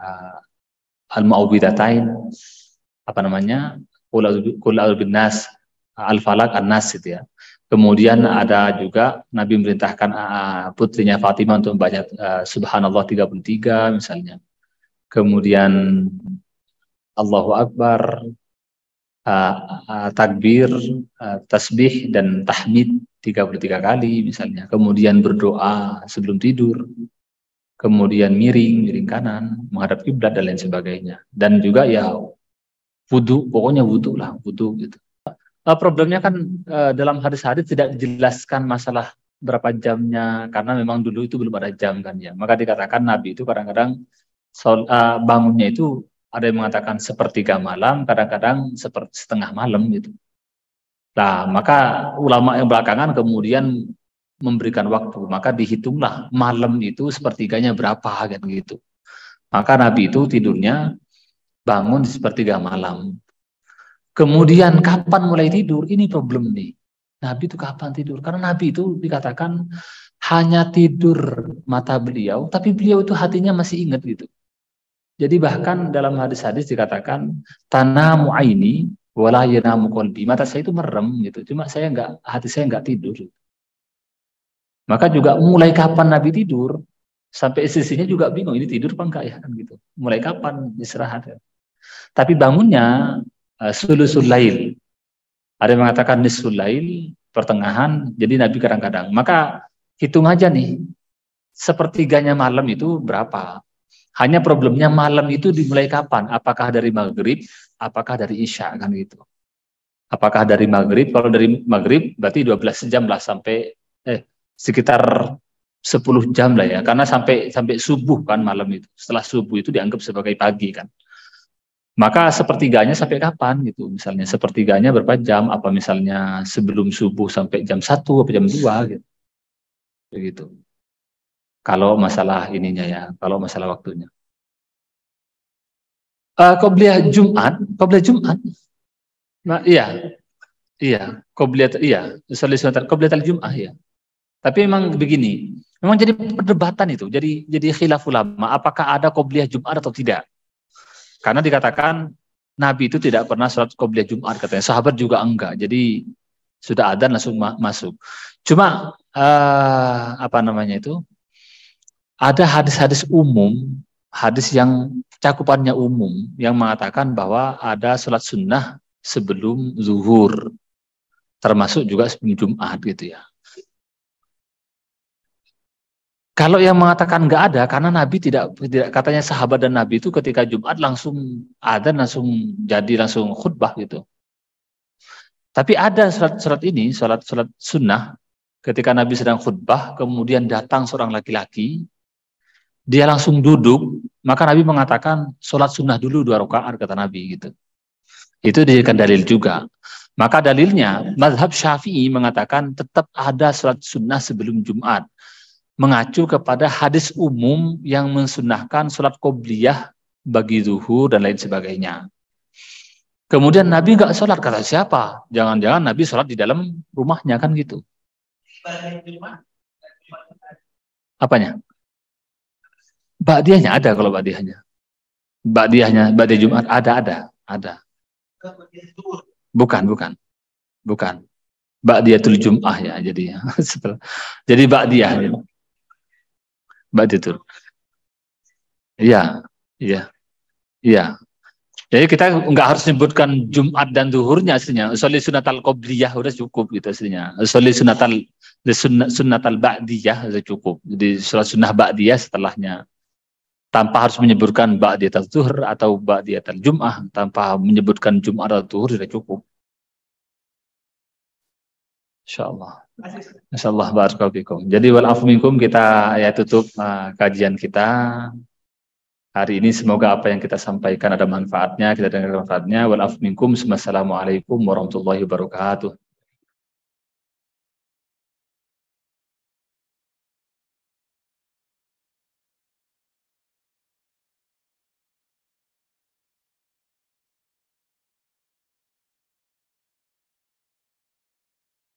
al-mu'awwidhatain, apa namanya, qul a'udzu binnas, al-falaq, an-nas gitu ya. Kemudian ada juga Nabi memerintahkan putrinya Fatimah untuk membaca Subhanallah 33 misalnya. Kemudian Allahu Akbar, takbir, tasbih dan tahmid 33 kali misalnya. Kemudian berdoa sebelum tidur. Kemudian miring kanan, menghadap kiblat dan lain sebagainya. Dan juga ya wudu, pokoknya wudu lah, wudu gitu. Problemnya kan dalam hadis-hadis tidak dijelaskan masalah berapa jamnya, karena memang dulu itu belum ada jam kan ya. Maka dikatakan Nabi itu kadang-kadang bangunnya itu ada yang mengatakan sepertiga malam, kadang-kadang setengah malam gitu. Nah, maka ulama yang belakangan kemudian memberikan waktu, maka dihitunglah malam itu sepertiganya berapa kan gitu. Maka Nabi itu tidurnya bangun di sepertiga malam. Kemudian kapan mulai tidur? Ini problem nih. Nabi itu kapan tidur? Karena Nabi itu dikatakan hanya tidur mata beliau, tapi beliau itu hatinya masih ingat gitu. Jadi bahkan dalam hadis-hadis dikatakan tanamu aini wala yanamu qalbi. Mata saya itu merem gitu. Cuma hati saya enggak tidur. Maka juga mulai kapan Nabi tidur, sampai istrinya juga bingung, ini tidur apa enggak ya kan gitu. Mulai kapan istirahat. Tapi bangunnya sulusul lail. Ada yang mengatakan nisful lail, pertengahan, jadi Nabi kadang-kadang. Maka hitung aja nih, sepertiganya malam itu berapa? Hanya problemnya malam itu dimulai kapan? Apakah dari maghrib, apakah dari isya kan gitu. Apakah dari maghrib? Kalau dari maghrib berarti 12 jam lah sampai sekitar 10 jam lah ya. Karena sampai subuh kan malam itu. Setelah subuh itu dianggap sebagai pagi kan. Maka sepertiganya sampai kapan gitu? Misalnya sepertiganya berapa jam? Apa misalnya sebelum subuh sampai jam 1 atau jam 2 gitu. Begitu. Kalau masalah ininya ya, kalau masalah waktunya. Qobliyah Jumat. Nah, iya, qobliyah, sholat sunat qobliyah Jum'ah ya. Tapi memang begini, memang jadi perdebatan itu, jadi khilaf ulama, apakah ada qobliyah Jumat atau tidak? Karena dikatakan Nabi itu tidak pernah sholat qobliyah Jumat katanya, sahabat juga enggak. Jadi sudah adzan langsung masuk. Cuma apa namanya itu? Ada hadis-hadis umum, hadis yang cakupannya umum, yang mengatakan bahwa ada sholat sunnah sebelum zuhur, termasuk juga sebelum Jumat gitu ya. Kalau yang mengatakan nggak ada, karena Nabi tidak katanya sahabat dan Nabi itu ketika Jumat langsung adzan, langsung khutbah gitu. Tapi ada sholat ini, sholat sunnah, ketika Nabi sedang khutbah, kemudian datang seorang laki-laki, dia langsung duduk, maka Nabi mengatakan sholat sunnah dulu 2 rakaat kata Nabi gitu. Itu dijadikan dalil juga. Maka dalilnya mazhab Syafi'i mengatakan tetap ada sholat sunnah sebelum Jumat, mengacu kepada hadis umum yang mensunnahkan sholat qobliyah bagi zuhur dan lain sebagainya. Kemudian Nabi nggak sholat, kata siapa? Jangan-jangan Nabi sholat di dalam rumahnya kan gitu. Apanya? Ba'diyahnya ada kalau ba'diyahnya. Ba'diyah Jumat ada. Bukan. Ba'diyatul Jum'ah ya jadi. Jadi ba'diyah. Ba'diyatul. Iya. Jadi kita nggak harus sebutkan Jumat dan zuhurnya aslinya. Sholli sunatal qobliyah udah cukup gitu aslinya. Sholli sunatal ba'diyah udah cukup. Jadi sholat sunnah ba'diyah setelahnya. Tanpa harus menyebutkan ba'diyatul zuhur atau ba'diyatul Jum'ah, tanpa menyebutkan Jum'ah atau zuhur sudah cukup. Insyaallah barakallahu fikum. Jadi wal afu minkum, kita ya tutup kajian kita hari ini. Semoga apa yang kita sampaikan ada manfaatnya, kita dengar manfaatnya. Wal afu minkum. Wassalamualaikum warahmatullahi wabarakatuh.